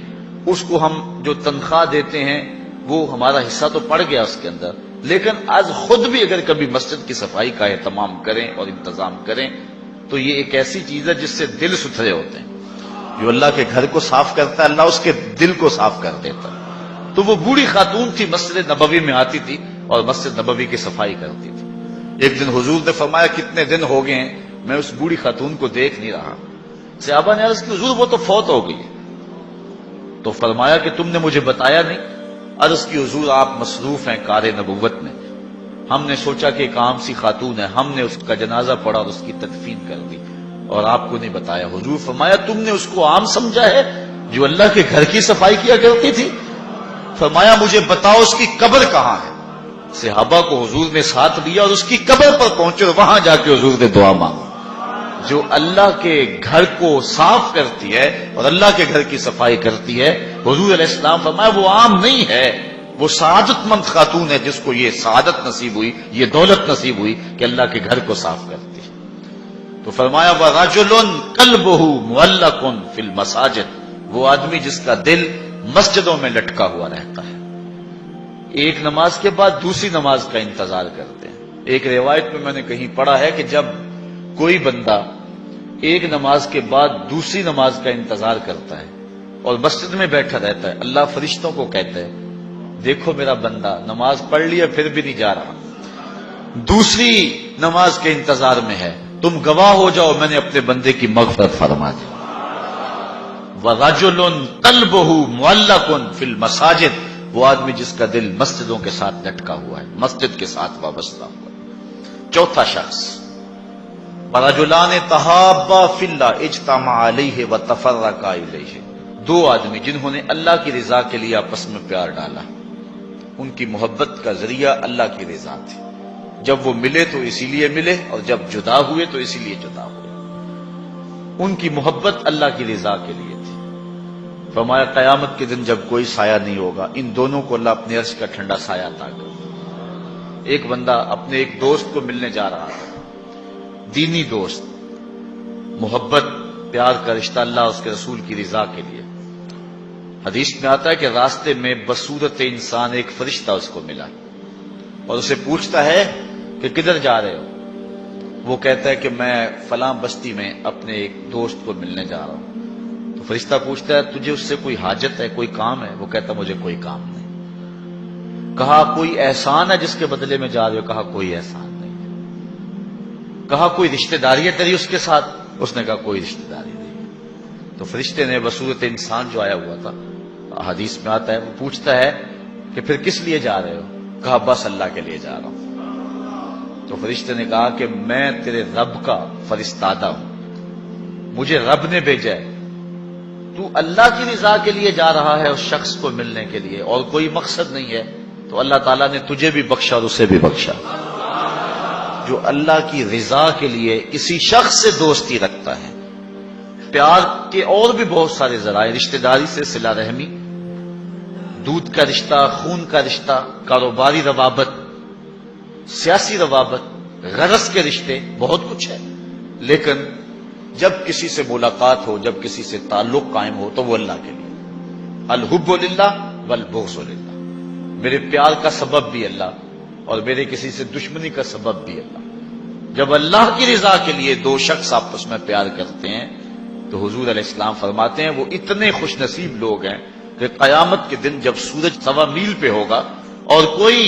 اس کو ہم جو تنخواہ دیتے ہیں وہ ہمارا حصہ تو پڑ گیا اس کے اندر، لیکن آج خود بھی اگر کبھی مسجد کی صفائی کا اہتمام کریں اور انتظام کریں تو یہ ایک ایسی چیز ہے جس سے دل ستھرے ہوتے ہیں. جو اللہ کے گھر کو صاف کرتا ہے اللہ اس کے دل کو صاف کر دیتا ہے. تو وہ بوڑھی خاتون تھی، مسجد نبوی میں آتی تھی اور مسجد نبوی کی صفائی کرتی تھی. ایک دن حضور نے فرمایا کتنے دن ہو گئے ہیں میں اس بوڑھی خاتون کو دیکھ نہیں رہا. صحابہ نے عرض کی حضور وہ تو فوت ہو گئی. تو فرمایا کہ تم نے مجھے بتایا نہیں. عرض کی حضور آپ مصروف ہیں کار نبوت میں، ہم نے سوچا کہ ایک عام سی خاتون ہے، ہم نے اس کا جنازہ پڑھا اور اس کی تدفین کر دی اور آپ کو نہیں بتایا. حضور فرمایا تم نے اس کو عام سمجھا ہے جو اللہ کے گھر کی صفائی کیا کرتی تھی؟ فرمایا مجھے بتاؤ اس کی قبر کہاں ہے. صحابہ کو حضور نے ساتھ لیا اور اس کی قبر پر پہنچے اور وہاں جا کے حضور نے دعا مانگی. جو اللہ کے گھر کو صاف کرتی ہے اور اللہ کے گھر کی صفائی کرتی ہے، حضور علیہ السلام فرمایا وہ عام نہیں ہے، وہ سعادت مند خاتون ہے جس کو یہ سعادت نصیب ہوئی، یہ دولت نصیب ہوئی کہ اللہ کے گھر کو صاف کرتی ہے. تو فرمایا وَرَجُلٌ قَلْبُهُ مُعَلَّقٌ فِي الْمَسَاجِدِ، وہ آدمی جس کا دل مسجدوں میں لٹکا ہوا رہتا ہے، ایک نماز کے بعد دوسری نماز کا انتظار کرتے ہیں. ایک روایت میں نے کہیں پڑھا ہے کہ جب کوئی بندہ ایک نماز کے بعد دوسری نماز کا انتظار کرتا ہے اور مسجد میں بیٹھا رہتا ہے، اللہ فرشتوں کو کہتا ہے دیکھو میرا بندہ نماز پڑھ لیا پھر بھی نہیں جا رہا، دوسری نماز کے انتظار میں ہے، تم گواہ ہو جاؤ میں نے اپنے بندے کی مغفرت فرما دی. وَرَجُلٌ قَلْبُهُ مُعَلَّقٌ فِي الْمَسَاجِدِ، وہ آدمی جس کا دل مسجدوں کے ساتھ لٹکا ہوا ہے، مسجد کے ساتھ وابستہ ہوا ہے. چوتھا شخص وَرَجُلَانِ تَحَابَّا فِي اللَّهِ اجْتَمَعَا عَلَيْهِ وَتَفَرَّقَا إِلَيْهِ، دو آدمی جنہوں نے اللہ کی رضا کے لیے آپس میں پیار ڈالا، ان کی محبت کا ذریعہ اللہ کی رضا تھی. جب وہ ملے تو اسی لیے ملے اور جب جدا ہوئے تو اسی لیے جدا ہوئے. ان کی محبت اللہ کی رضا کے لیے تھی. فرمایا قیامت کے دن جب کوئی سایہ نہیں ہوگا ان دونوں کو اللہ اپنے عرش کا ٹھنڈا سایہ عطا کرے. ایک بندہ اپنے ایک دوست کو ملنے جا رہا تھا، دینی دوست، محبت پیار کا رشتہ اللہ اور اس کے رسول کی رضا کے لیے. حدیث میں آتا ہے کہ راستے میں بصورت انسان ایک فرشتہ اس کو ملا اور اسے پوچھتا ہے کہ کدھر جا رہے ہو؟ وہ کہتا ہے کہ میں فلاں بستی میں اپنے ایک دوست کو ملنے جا رہا ہوں. تو فرشتہ پوچھتا ہے تجھے اس سے کوئی حاجت ہے، کوئی کام ہے؟ وہ کہتا مجھے کوئی کام نہیں. کہا کوئی احسان ہے جس کے بدلے میں جا رہے ہو؟ کہا کوئی احسان نہیں ہے. کہا کوئی رشتہ داری ہے تیری اس کے ساتھ؟ اس نے کہا کوئی رشتہ داری نہیں. تو فرشتے نے بصورت انسان جو آیا ہوا تھا، حدیث میں آتا ہے، وہ پوچھتا ہے کہ پھر کس لیے جا رہے ہو؟ کہا بس اللہ کے لیے جا رہا ہوں. تو فرشتے نے کہا کہ میں تیرے رب کا فرستادہ ہوں، مجھے رب نے بھیجا ہے، تو اللہ کی رضا کے لیے جا رہا ہے اس شخص کو ملنے کے لیے اور کوئی مقصد نہیں ہے، تو اللہ تعالیٰ نے تجھے بھی بخشا اور اسے بھی بخشا. جو اللہ کی رضا کے لیے کسی شخص سے دوستی رکھتا ہے، پیار کے اور بھی بہت سارے ذرائع، رشتہ داری سے صلہ رحمی، دودھ کا رشتہ، خون کا رشتہ، کاروباری روابط، سیاسی روابط، غرض کے رشتے، بہت کچھ ہے. لیکن جب کسی سے ملاقات ہو، جب کسی سے تعلق قائم ہو تو وہ اللہ کے لیے. الحب للہ والبغض للہ، میرے پیار کا سبب بھی اللہ اور میرے کسی سے دشمنی کا سبب بھی اللہ. جب اللہ کی رضا کے لیے دو شخص آپس میں پیار کرتے ہیں تو حضور علیہ السلام فرماتے ہیں وہ اتنے خوش نصیب لوگ ہیں کہ قیامت کے دن جب سورج 1.25 میل پہ ہوگا اور کوئی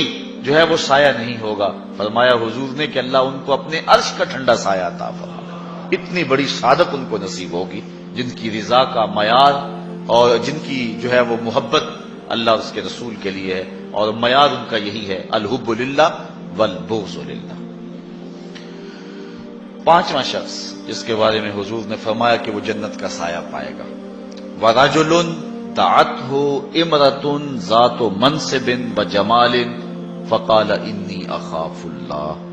جو ہے وہ سایہ نہیں ہوگا، فرمایا حضور نے کہ اللہ ان کو اپنے عرش کا ٹھنڈا سایہ عطا فرمائے. اتنی بڑی سعادت ان کو نصیب ہوگی جن کی رضا کا معیار اور جن کی جو ہے وہ محبت اللہ اور اس کے رسول کے لیے ہے، اور معیار ان کا یہی ہے الحب للہ والبغض للہ۔ پانچواں شخص جس کے بارے میں حضور نے فرمایا کہ وہ جنت کا سایہ پائے گا، وَرَجُلٌ دَعَتْهُ امْرَأَةٌ ذَاتُ مَنْصِبٍ وَجَمَالٍ فَقَالَ إِنِّي أَخَافُ اللَّهَ۔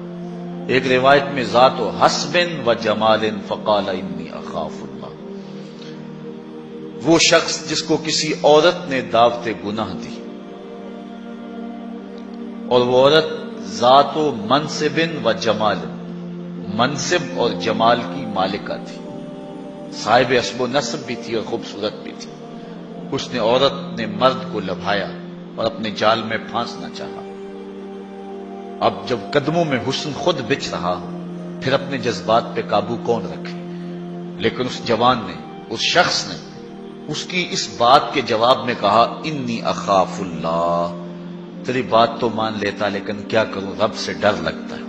ایک روایت میں ذات حسب و جمال فقال انی اخاف اللہ، وہ شخص جس کو کسی عورت نے دعوت گناہ دی اور وہ عورت ذات و منصب و جمال، منصب اور جمال کی مالکہ تھی، صاحب اسب و نسب بھی تھی اور خوبصورت بھی تھی۔ اس نے عورت نے مرد کو لبھایا اور اپنے جال میں پھانسنا چاہا۔ اب جب قدموں میں حسن خود بچ رہا پھر اپنے جذبات پہ قابو کون رکھے؟ لیکن اس جوان نے، اس شخص نے اس کی اس بات کے جواب میں کہا انی اخاف اللہ، تیری بات تو مان لیتا لیکن کیا کروں، رب سے ڈر لگتا ہے،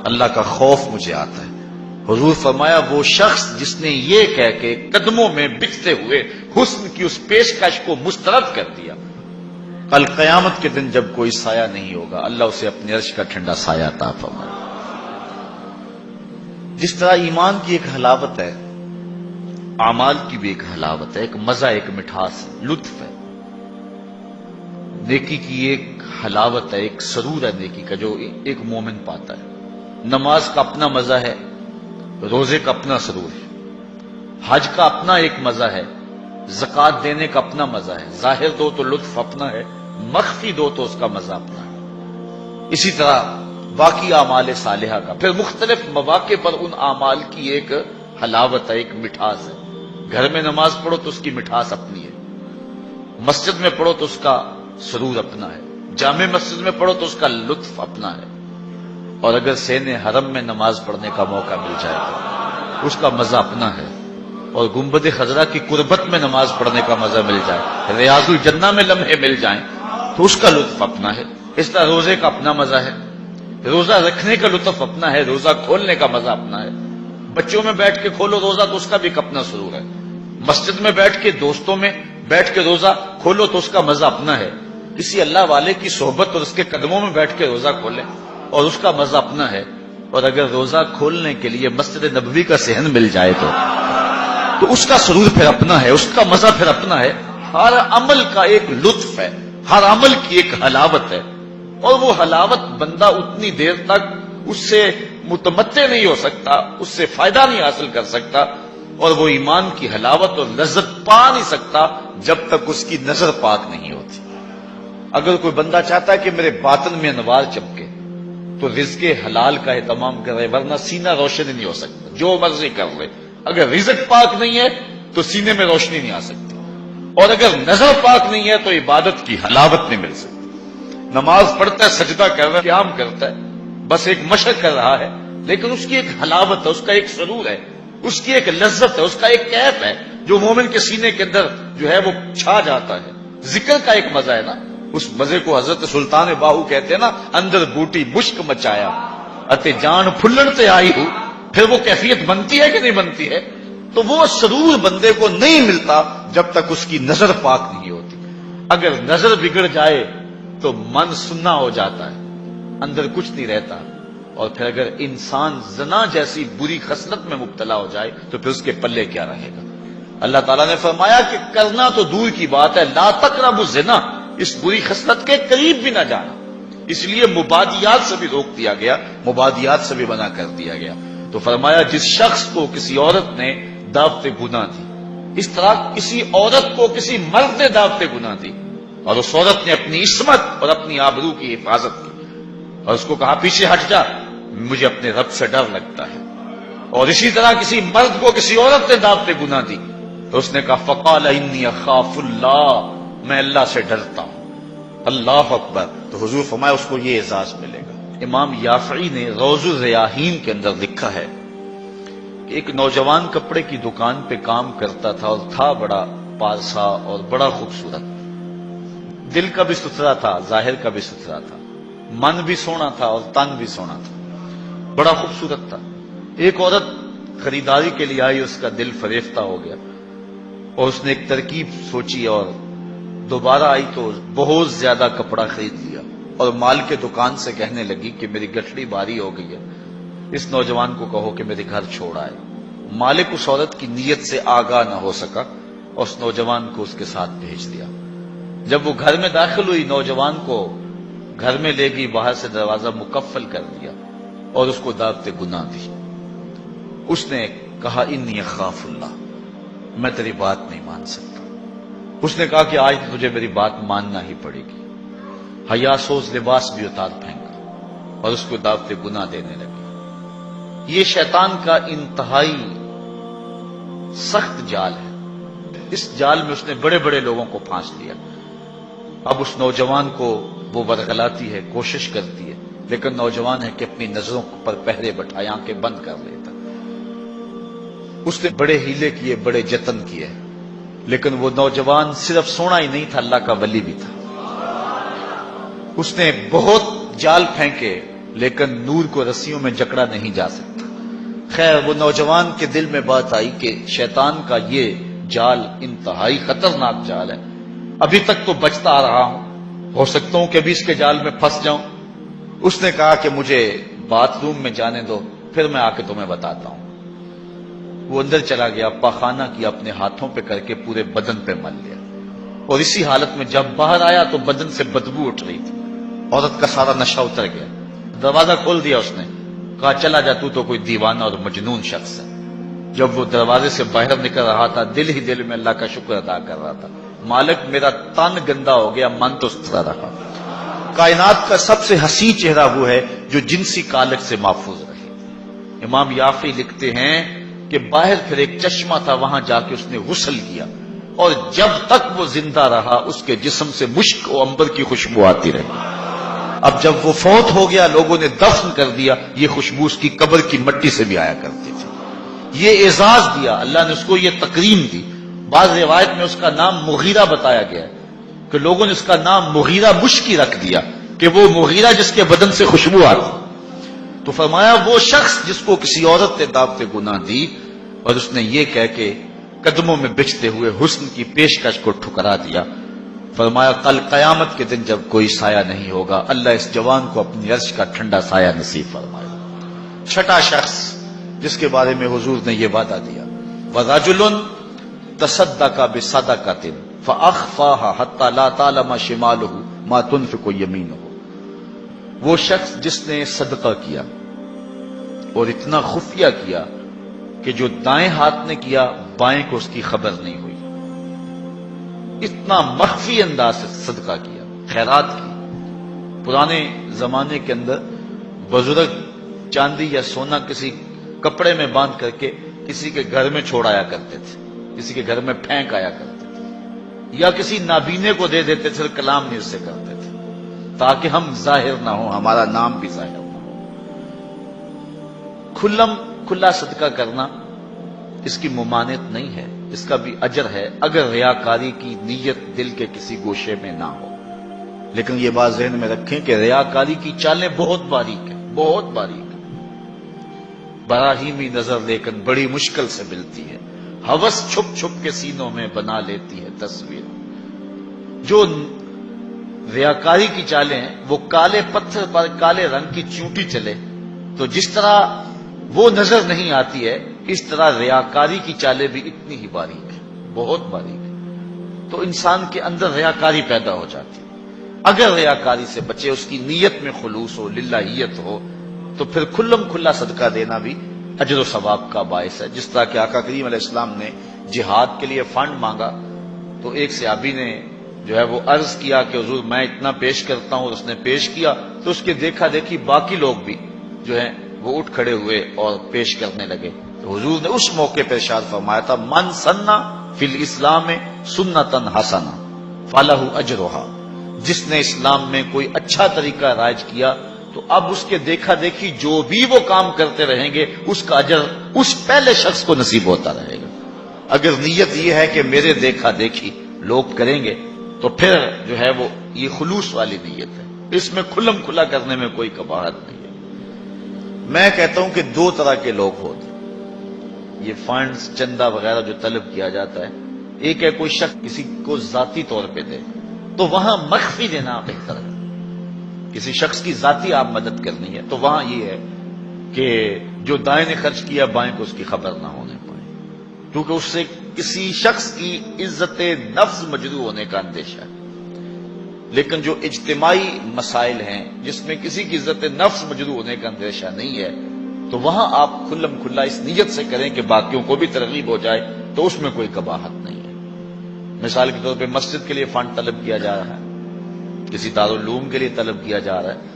اللہ کا خوف مجھے آتا ہے۔ حضور فرمایا وہ شخص جس نے یہ کہہ کے قدموں میں بچتے ہوئے حسن کی اس پیشکش کو مسترد کر دیا، کل قیامت کے دن جب کوئی سایہ نہیں ہوگا اللہ اسے اپنے عرش کا ٹھنڈا سایہ عطا فرمائے۔ جس طرح ایمان کی ایک حلاوت ہے، اعمال کی بھی ایک حلاوت ہے، ایک مزہ، ایک مٹھاس ہے، لطف ہے، نیکی کی ایک حلاوت ہے، ایک سرور ہے نیکی کا جو ایک مومن پاتا ہے۔ نماز کا اپنا مزہ ہے، روزے کا اپنا سرور ہے، حج کا اپنا ایک مزہ ہے، زکوٰۃ دینے کا اپنا مزہ ہے، ظاہر دو تو لطف اپنا ہے، مخفی دو تو اس کا مزہ اپنا ہے۔ اسی طرح باقی اعمال صالحہ کا پھر مختلف مواقع پر ان اعمال کی ایک حلاوت ہے، ایک مٹھاس ہے۔ گھر میں نماز پڑھو تو اس کی مٹھاس اپنی ہے، مسجد میں پڑھو تو اس کا سرور اپنا ہے، جامع مسجد میں پڑھو تو اس کا لطف اپنا ہے، اور اگر سین حرم میں نماز پڑھنے کا موقع مل جائے تو اس کا مزہ اپنا ہے، اور گنبد خضرا کی قربت میں نماز پڑھنے کا مزہ مل جائے، ریاض الجنہ میں لمحے مل جائیں تو اس کا لطف اپنا ہے۔ اس طرح روزے کا اپنا مزہ ہے، روزہ رکھنے کا لطف اپنا ہے، روزہ کھولنے کا مزہ اپنا ہے۔ بچوں میں بیٹھ کے کھولو روزہ تو اس کا بھی ایک اپنا سرور ہے، مسجد میں بیٹھ کے دوستوں میں بیٹھ کے روزہ کھولو تو اس کا مزہ اپنا ہے، کسی اللہ والے کی صحبت اور اس کے قدموں میں بیٹھ کے روزہ کھولیں اور اس کا مزہ اپنا ہے، اور اگر روزہ کھولنے کے لیے مسجد نبوی کا صحن مل جائے تو اس کا سرور پھر اپنا ہے، اس کا مزہ پھر اپنا ہے۔ ہر عمل کا ایک لطف ہے، ہر عمل کی ایک حلاوت ہے، اور وہ حلاوت بندہ اتنی دیر تک اس سے متمتع نہیں ہو سکتا، اس سے فائدہ نہیں حاصل کر سکتا، اور وہ ایمان کی حلاوت اور لذت پا نہیں سکتا جب تک اس کی نظر پاک نہیں ہوتی۔ اگر کوئی بندہ چاہتا ہے کہ میرے باطن میں انوار چمکے تو رزق حلال کا اہتمام کرے، ورنہ سینہ روشن نہیں ہو سکتا، جو مرضی کر لے، اگر رزق پاک نہیں ہے تو سینے میں روشنی نہیں آ سکتی، اور اگر نظر پاک نہیں ہے تو عبادت کی حلاوت نہیں مل سکتی۔ نماز پڑھتا ہے، سجدہ کر رہا ہے، قیام کرتا ہے، بس ایک مشق کر رہا ہے، لیکن اس کی ایک حلاوت ہے، اس کا ایک سرور ہے، اس کی ایک لذت ہے، اس کا ایک کیف ہے جو مومن کے سینے کے اندر جو ہے وہ چھا جاتا ہے۔ ذکر کا ایک مزہ ہے نا، اس مزے کو حضرت سلطان باہو کہتے ہیں نا، اندر بوٹی مشک مچایا اتے جان پھلن تے آئی ہوں، پھر وہ کیفیت بنتی ہے کہ نہیں بنتی ہے؟ تو وہ سرور بندے کو نہیں ملتا جب تک اس کی نظر پاک نہیں ہوتی۔ اگر نظر بگڑ جائے تو من سننا ہو جاتا ہے، اندر کچھ نہیں رہتا، اور پھر اگر انسان زنا جیسی بری خصلت میں مبتلا ہو جائے تو پھر اس کے پلے کیا رہے گا؟ اللہ تعالیٰ نے فرمایا کہ کرنا تو دور کی بات ہے، لا تقربوا الزنا، اس بری خصلت کے قریب بھی نہ جانا، اس لیے مبادیات سے بھی روک دیا گیا، مبادیات سے بھی منع کر دیا گیا۔ تو فرمایا جس شخص کو کسی عورت نے دعوت گناہ دی، اس طرح کسی عورت کو کسی مرد نے دعوت گناہ دی اور اس عورت نے اپنی عصمت اور اپنی آبرو کی حفاظت کی اور اس کو کہا پیچھے ہٹ جا، مجھے اپنے رب سے ڈر لگتا ہے، اور اسی طرح کسی مرد کو کسی عورت نے دعوت گناہ دی تو اس نے کہا فقال انی اخاف اللہ، میں اللہ سے ڈرتا ہوں۔ اللہ اکبر۔ تو حضور فرمایا اس کو یہ اعزاز ملے گا۔ امام یافعی نے روض الریاحین کے اندر لکھا ہے کہ ایک نوجوان کپڑے کی دکان پہ کام کرتا تھا اور تھا بڑا پارسا اور بڑا خوبصورت، دل کا بھی ستھرا تھا، ظاہر کا بھی ستھرا تھا، من بھی سونا تھا اور تن بھی سونا تھا، بڑا خوبصورت تھا۔ ایک عورت خریداری کے لیے آئی، اس کا دل فریفتہ ہو گیا اور اس نے ایک ترکیب سوچی اور دوبارہ آئی تو بہت زیادہ کپڑا خرید لیا اور مال کے دکان سے کہنے لگی کہ میری گٹھڑی بھاری ہو گئی ہے، اس نوجوان کو کہو کہ میرے گھر چھوڑ آئے۔ مالک اس عورت کی نیت سے آگاہ نہ ہو سکا اور اس نوجوان کو اس کے ساتھ بھیج دیا۔ جب وہ گھر میں داخل ہوئی، نوجوان کو گھر میں لے گئی، باہر سے دروازہ مقفل کر دیا اور اس کو دعوت گناہ دی۔ اس نے کہا انی اخاف اللہ، میں تیری بات نہیں مان سکتا۔ اس نے کہا کہ آج تجھے میری بات ماننا ہی پڑے گی۔ حیا سوز لباس بھی اتار پھینکا اور اس کو دعوت گناہ دینے لگی۔ یہ شیطان کا انتہائی سخت جال ہے۔ اس جال میں اس نے بڑے بڑے لوگوں کو پھانس لیا۔ اب اس نوجوان کو وہ ورغلاتی ہے، کوشش کرتی ہے، لیکن نوجوان ہے کہ اپنی نظروں پر پہرے بٹھائے، آنکھیں بند کر لیتا۔ اس نے بڑے ہیلے کیے، بڑے جتن کیے، لیکن وہ نوجوان صرف سونا ہی نہیں تھا، اللہ کا ولی بھی تھا۔ اس نے بہت جال پھینکے، لیکن نور کو رسیوں میں جکڑا نہیں جا سکتا۔ خیر، وہ نوجوان کے دل میں بات آئی کہ شیطان کا یہ جال انتہائی خطرناک جال ہے، ابھی تک تو بچتا آ رہا ہوں، ہو سکتا ہوں کہ ابھی اس کے جال میں پھنس جاؤں۔ اس نے کہا کہ مجھے باتھ روم میں جانے دو، پھر میں آ کے تمہیں بتاتا ہوں۔ وہ اندر چلا گیا، پاخانہ کیا، اپنے ہاتھوں پہ کر کے پورے بدن پہ مل لیا، اور اسی حالت میں جب باہر آیا تو بدن سے بدبو اٹھ رہی تھی۔ عورت کا سارا نشہ اتر گیا۔ دروازہ کھول دیا اس نے، کہا چلا جا، تو کوئی دیوانہ اور مجنون شخص ہے۔ جب وہ دروازے سے باہر نکل رہا تھا، دل ہی دل میں اللہ کا شکر ادا کر رہا تھا، مالک میرا تن گندا ہو گیا، من تو ستھرا رہا۔ کائنات کا سب سے حسین چہرہ وہ ہے جو جنسی کالک سے محفوظ رہے۔ امام یافعی لکھتے ہیں کہ باہر پھر ایک چشمہ تھا، وہاں جا کے اس نے غسل کیا، اور جب تک وہ زندہ رہا اس کے جسم سے مشک و عنبر کی خوشبو آتی رہی۔ اب جب وہ فوت ہو گیا، لوگوں نے دفن کر دیا، یہ خوشبو اس کی قبر کی مٹی سے بھی آیا کرتی تھی۔ یہ اعزاز دیا اللہ نے اس کو، یہ تکریم دی۔ بعض روایت میں اس کا نام مغیرہ بتایا گیا ہے کہ لوگوں نے اس کا نام مغیرہ مشکی رکھ دیا کہ وہ مغیرہ جس کے بدن سے خوشبو آتی۔ تو فرمایا وہ شخص جس کو کسی عورت نے دعوت گناہ دی اور اس نے یہ کہہ کے قدموں میں بچھتے ہوئے حسن کی پیشکش کو ٹھکرا دیا، فرمایا کل قیامت کے دن جب کوئی سایہ نہیں ہوگا، اللہ اس جوان کو اپنی عرش کا ٹھنڈا سایہ نصیب فرمائے گا۔ چھٹا شخص جس کے بارے میں حضور نے یہ وعدہ دیا، وَرَجُلٌ تَصَدَّقَ بِصَدَقَةٍ فَأَخْفَاهَا حَتَّى لَا تَعْلَمَ شِمَالُهُ مَا تُنْفِقُ يَمِينُهُ، وہ شخص جس نے صدقہ کیا اور اتنا خفیہ کیا کہ جو دائیں ہاتھ نے کیا بائیں کو اس کی خبر نہیں ہوئی، اتنا مخفی انداز سے صدقہ کیا، خیرات کی۔ پرانے زمانے کے اندر بزرگ چاندی یا سونا کسی کپڑے میں باندھ کر کے کسی کے گھر میں چھوڑ آیا کرتے تھے، کسی کے گھر میں پھینک آیا کرتے تھے، یا کسی نابینے کو دے دیتے تھے، کلام نہیں اس سے کرتے تھے تاکہ ہم ظاہر نہ ہو، ہمارا نام بھی ظاہر نہ ہو۔ کھلا صدقہ کرنا اس کی ممانعت نہیں ہے، اس کا بھی اجر ہے اگر ریاکاری کی نیت دل کے کسی گوشے میں نہ ہو۔ لیکن یہ بات ذہن میں رکھیں کہ ریاکاری کی چالیں بہت باریک ہیں، بہت باریک، براہیمی نظر لیکن بڑی مشکل سے ملتی ہے، ہوس چھپ چھپ کے سینوں میں بنا لیتی ہے تصویر۔ جو ریاکاری کی چالیں ہیں وہ کالے پتھر پر کالے رنگ کی چونٹی چلے تو جس طرح وہ نظر نہیں آتی ہے، اس طرح ریاکاری کی چالیں بھی اتنی ہی باریک ہیں، بہت باریک ہیں، تو انسان کے اندر ریاکاری پیدا ہو جاتی ہے۔ اگر ریاکاری سے بچے، اس کی نیت میں خلوص ہو، للہیت ہو، تو پھر کھلا صدقہ دینا بھی اجر و ثواب کا باعث ہے۔ جس طرح کہ آقا کریم علیہ السلام نے جہاد کے لیے فنڈ مانگا تو ایک صحابی نے جو ہے وہ عرض کیا کہ حضور میں اتنا پیش کرتا ہوں، اور اس نے پیش کیا تو اس کے دیکھا دیکھی باقی لوگ بھی جو ہیں وہ اٹھ کھڑے ہوئے اور پیش کرنے لگے، تو حضور نے اس موقع پر ارشاد فرمایا تھا من سنہ فی الاسلام سنتن حسنہ فلہ اجرھا، جس نے اسلام میں کوئی اچھا طریقہ رائج کیا تو اب اس کے دیکھا دیکھی جو بھی وہ کام کرتے رہیں گے اس کا اجر اس پہلے شخص کو نصیب ہوتا رہے گا۔ اگر نیت یہ ہے کہ میرے دیکھا دیکھی لوگ کریں گے تو پھر جو ہے وہ یہ خلوص والی نیت ہے، اس میں کھلا کرنے میں کوئی قباحت نہیں ہے۔ میں کہتا ہوں کہ دو طرح کے لوگ ہوتے ہیں، یہ فنڈز چندہ وغیرہ جو طلب کیا جاتا ہے، ایک ہے کوئی شخص کسی کو ذاتی طور پہ دے تو وہاں مخفی دینا بہتر ہے، کسی شخص کی ذاتی آپ مدد کرنی ہے تو وہاں یہ ہے کہ جو دائیں نے خرچ کیا بائیں کو اس کی خبر نہ ہونے پائے، کیونکہ اس سے کسی شخص کی عزت نفس مجروح ہونے کا اندیشہ ہے۔ لیکن جو اجتماعی مسائل ہیں جس میں کسی کی عزت نفس مجروح ہونے کا اندیشہ نہیں ہے، تو وہاں آپ کھلم کھلا اس نیت سے کریں کہ باقیوں کو بھی ترغیب ہو جائے، تو اس میں کوئی قباحت نہیں ہے۔ مثال کے طور پہ مسجد کے لیے فنڈ طلب کیا جا رہا ہے، کسی دارالعلوم کے لیے طلب کیا جا رہا ہے،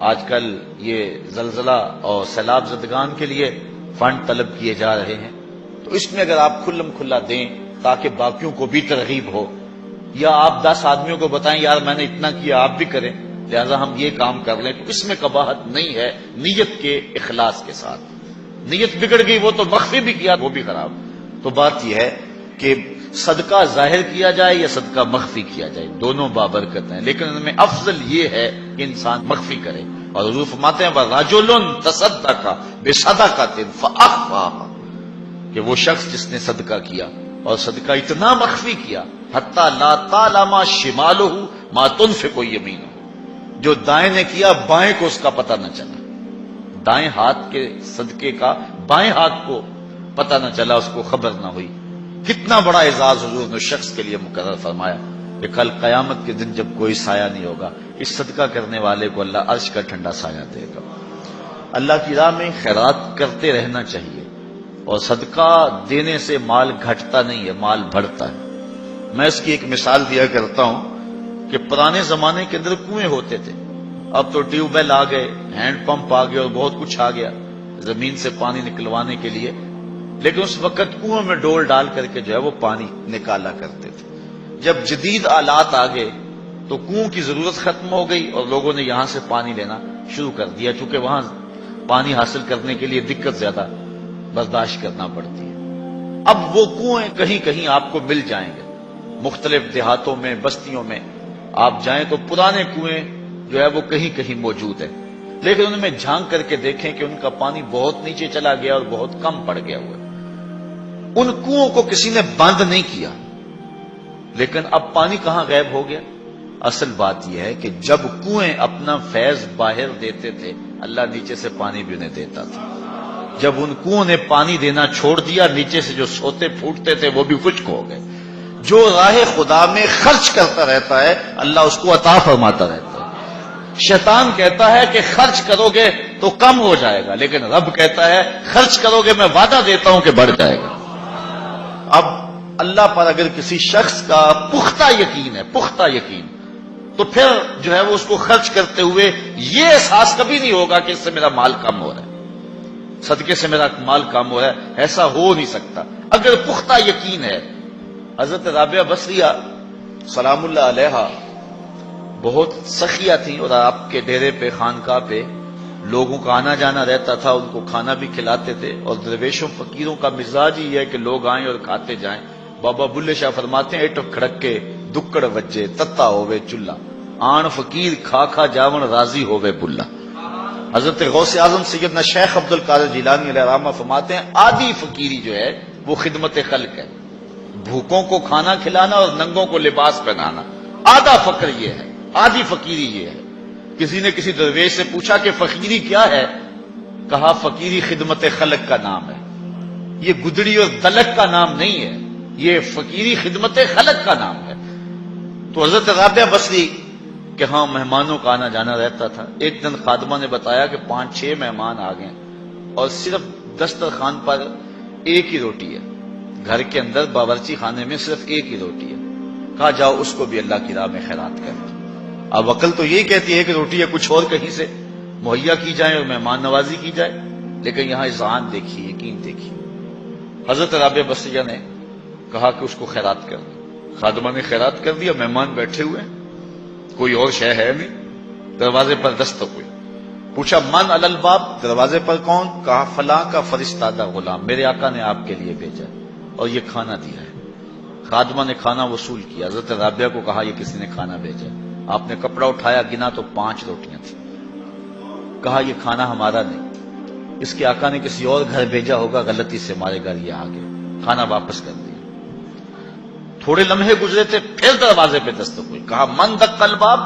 آج کل یہ زلزلہ اور سیلاب زدگان کے لیے فنڈ طلب کیے جا رہے ہیں، تو اس میں اگر آپ کھلم کھلا دیں تاکہ باقیوں کو بھی ترغیب ہو، یا آپ 10 آدمیوں کو بتائیں یار میں نے اتنا کیا آپ بھی کریں لہذا ہم یہ کام کر لیں، تو اس میں قباحت نہیں ہے نیت کے اخلاص کے ساتھ۔ نیت بگڑ گئی وہ تو مخفی بھی کیا وہ بھی خراب۔ تو بات یہ ہے کہ صدقہ ظاہر کیا جائے یا صدقہ مخفی کیا جائے، دونوں بابرکت ہیں، لیکن ان میں افضل یہ ہے کہ انسان مخفی کرے۔ اور حضور فرماتے ہیں وَرَجُلٌ تَصَدَّقَ بِصَدَقَةٍ فَأَخْفَاهَا، کہ وہ شخص جس نے صدقہ کیا اور صدقہ اتنا مخفی کیا حَتَّى لَا تَعْلَمَ شِمَالُهُ مَا تُنْفِقُ يَمِينُهُ، جو دائیں نے کیا بائیں کو اس کا پتہ نہ چلا، دائیں ہاتھ کے صدقے کا بائیں ہاتھ کو پتہ نہ چلا، اس کو خبر نہ ہوئی۔ کتنا بڑا اعزاز حضور نے شخص کے لیے مقرر فرمایا کہ کل قیامت کے دن جب کوئی سایہ نہیں ہوگا، اس صدقہ کرنے والے کو اللہ عرش کا ٹھنڈا سایہ دے گا۔ اللہ کی راہ میں خیرات کرتے رہنا چاہیے، اور صدقہ دینے سے مال گھٹتا نہیں ہے، مال بڑھتا ہے۔ میں اس کی ایک مثال دیا کرتا ہوں کہ پرانے زمانے کے اندر کنویں ہوتے تھے، اب تو ٹیوب ویل آ گئے، ہینڈ پمپ آ گئے اور بہت کچھ آ گیا زمین سے پانی نکلوانے کے لیے، لیکن اس وقت کنویں میں ڈول ڈال کر کے جو ہے وہ پانی نکالا کرتے تھے۔ جب جدید آلات آ گئے تو کنویں کی ضرورت ختم ہو گئی اور لوگوں نے یہاں سے پانی لینا شروع کر دیا، چونکہ وہاں پانی حاصل کرنے کے لیے دقت زیادہ برداشت کرنا پڑتی ہے۔ اب وہ کنویں کہیں کہیں آپ کو مل جائیں گے، مختلف دیہاتوں میں بستیوں میں آپ جائیں تو پرانے کنویں جو ہے وہ کہیں کہیں موجود ہیں، لیکن ان میں جھانک کر کے دیکھیں کہ ان کا پانی بہت نیچے چلا گیا اور بہت کم پڑ گیا ہوا ہے۔ ان کنووں کو کسی نے بند نہیں کیا، لیکن اب پانی کہاں غائب ہو گیا؟ اصل بات یہ ہے کہ جب کنویں اپنا فیض باہر دیتے تھے اللہ نیچے سے پانی بھی انہیں دیتا تھا، جب ان کنووں نے پانی دینا چھوڑ دیا نیچے سے جو سوتے پھوٹتے تھے وہ بھی خشک ہو گئے۔ جو راہ خدا میں خرچ کرتا رہتا ہے اللہ اس کو عطا فرماتا رہتا ہے۔ شیطان کہتا ہے کہ خرچ کرو گے تو کم ہو جائے گا، لیکن رب کہتا ہے خرچ کرو گے میں وعدہ دیتا ہوں کہ بڑھ جائے گا۔ اب اللہ پر اگر کسی شخص کا پختہ یقین ہے، پختہ یقین، تو پھر جو ہے وہ اس کو خرچ کرتے ہوئے یہ احساس کبھی نہیں ہوگا کہ اس سے میرا مال کم ہو رہا ہے، صدقے سے میرا مال کم ہو رہا ہے، ایسا ہو نہیں سکتا اگر پختہ یقین ہے۔ حضرت رابعہ بصریہ سلام اللہ علیہا بہت سخیہ تھیں، اور آپ کے ڈیرے پہ خانقاہ پہ لوگوں کا آنا جانا رہتا تھا، ان کو کھانا بھی کھلاتے تھے، اور درویشوں فقیروں کا مزاج ہی ہے کہ لوگ آئیں اور کھاتے جائیں۔ بابا بلے شاہ فرماتے ہیں ایٹو کھڑک کے دکڑ وجے تتا ہوئے چلہ، آن فقیر کھا کھا جاون راضی ہوئے بلا۔ حضرت غوث اعظم سیدنا شیخ عبد القادر جیلانی علیہ الرحمہ فرماتے ہیں آدھی فقیری جو ہے وہ خدمت خلق ہے، بھوکوں کو کھانا کھلانا اور ننگوں کو لباس پہنانا، آدھا فقر یہ ہے، آدھی فقیری یہ ہے۔ کسی نے کسی درویش سے پوچھا کہ فقیری کیا ہے؟ کہا فقیری خدمت خلق کا نام ہے، یہ گدڑی اور دلک کا نام نہیں ہے، یہ فقیری خدمت خلق کا نام ہے۔ تو حضرت رابعہ بصری کہ ہاں مہمانوں کا آنا جانا رہتا تھا۔ ایک دن خادمہ نے بتایا کہ 5-6 مہمان آ گئے اور صرف دسترخوان پر ایک ہی روٹی ہے، گھر کے اندر باورچی خانے میں صرف ایک ہی روٹی ہے۔ کہا جاؤ اس کو بھی اللہ کی راہ میں خیرات کر دو۔ اب عقل تو یہی کہتی ہے کہ روٹی ہے کچھ اور کہیں سے مہیا کی جائے اور مہمان نوازی کی جائے، لیکن یہاں اذعان دیکھیے، یقین دیکھیے۔ حضرت رابعہ بصریہ نے کہا کہ اس کو خیرات کر دو۔ خادمہ نے خیرات کر دیا، مہمان بیٹھے ہوئے، کوئی اور شے ہے نہیں۔ دروازے پر دستک ہوئی، پوچھا من علی الباب، دروازے پر کون؟ کہا فلاں کا فرستادہ غلام، میرے آقا نے آپ کے لیے بھیجا اور یہ کھانا دیا ہے۔ خادمہ نے کھانا وصول کیا، حضرت رابعہ کو کہا یہ کسی نے کھانا بھیجا۔ آپ نے کپڑا اٹھایا، گنا تو 5 روٹیاں تھیں۔ کہا یہ کھانا ہمارا نہیں، اس کے آقا نے کسی اور گھر بھیجا ہوگا، غلطی سے ہمارے گھر یہ آ گیا، کھانا واپس کر دیا۔ تھوڑے لمحے گزرے تھے، پھر دروازے پہ دستک ہوئی، کہا من دق الباب،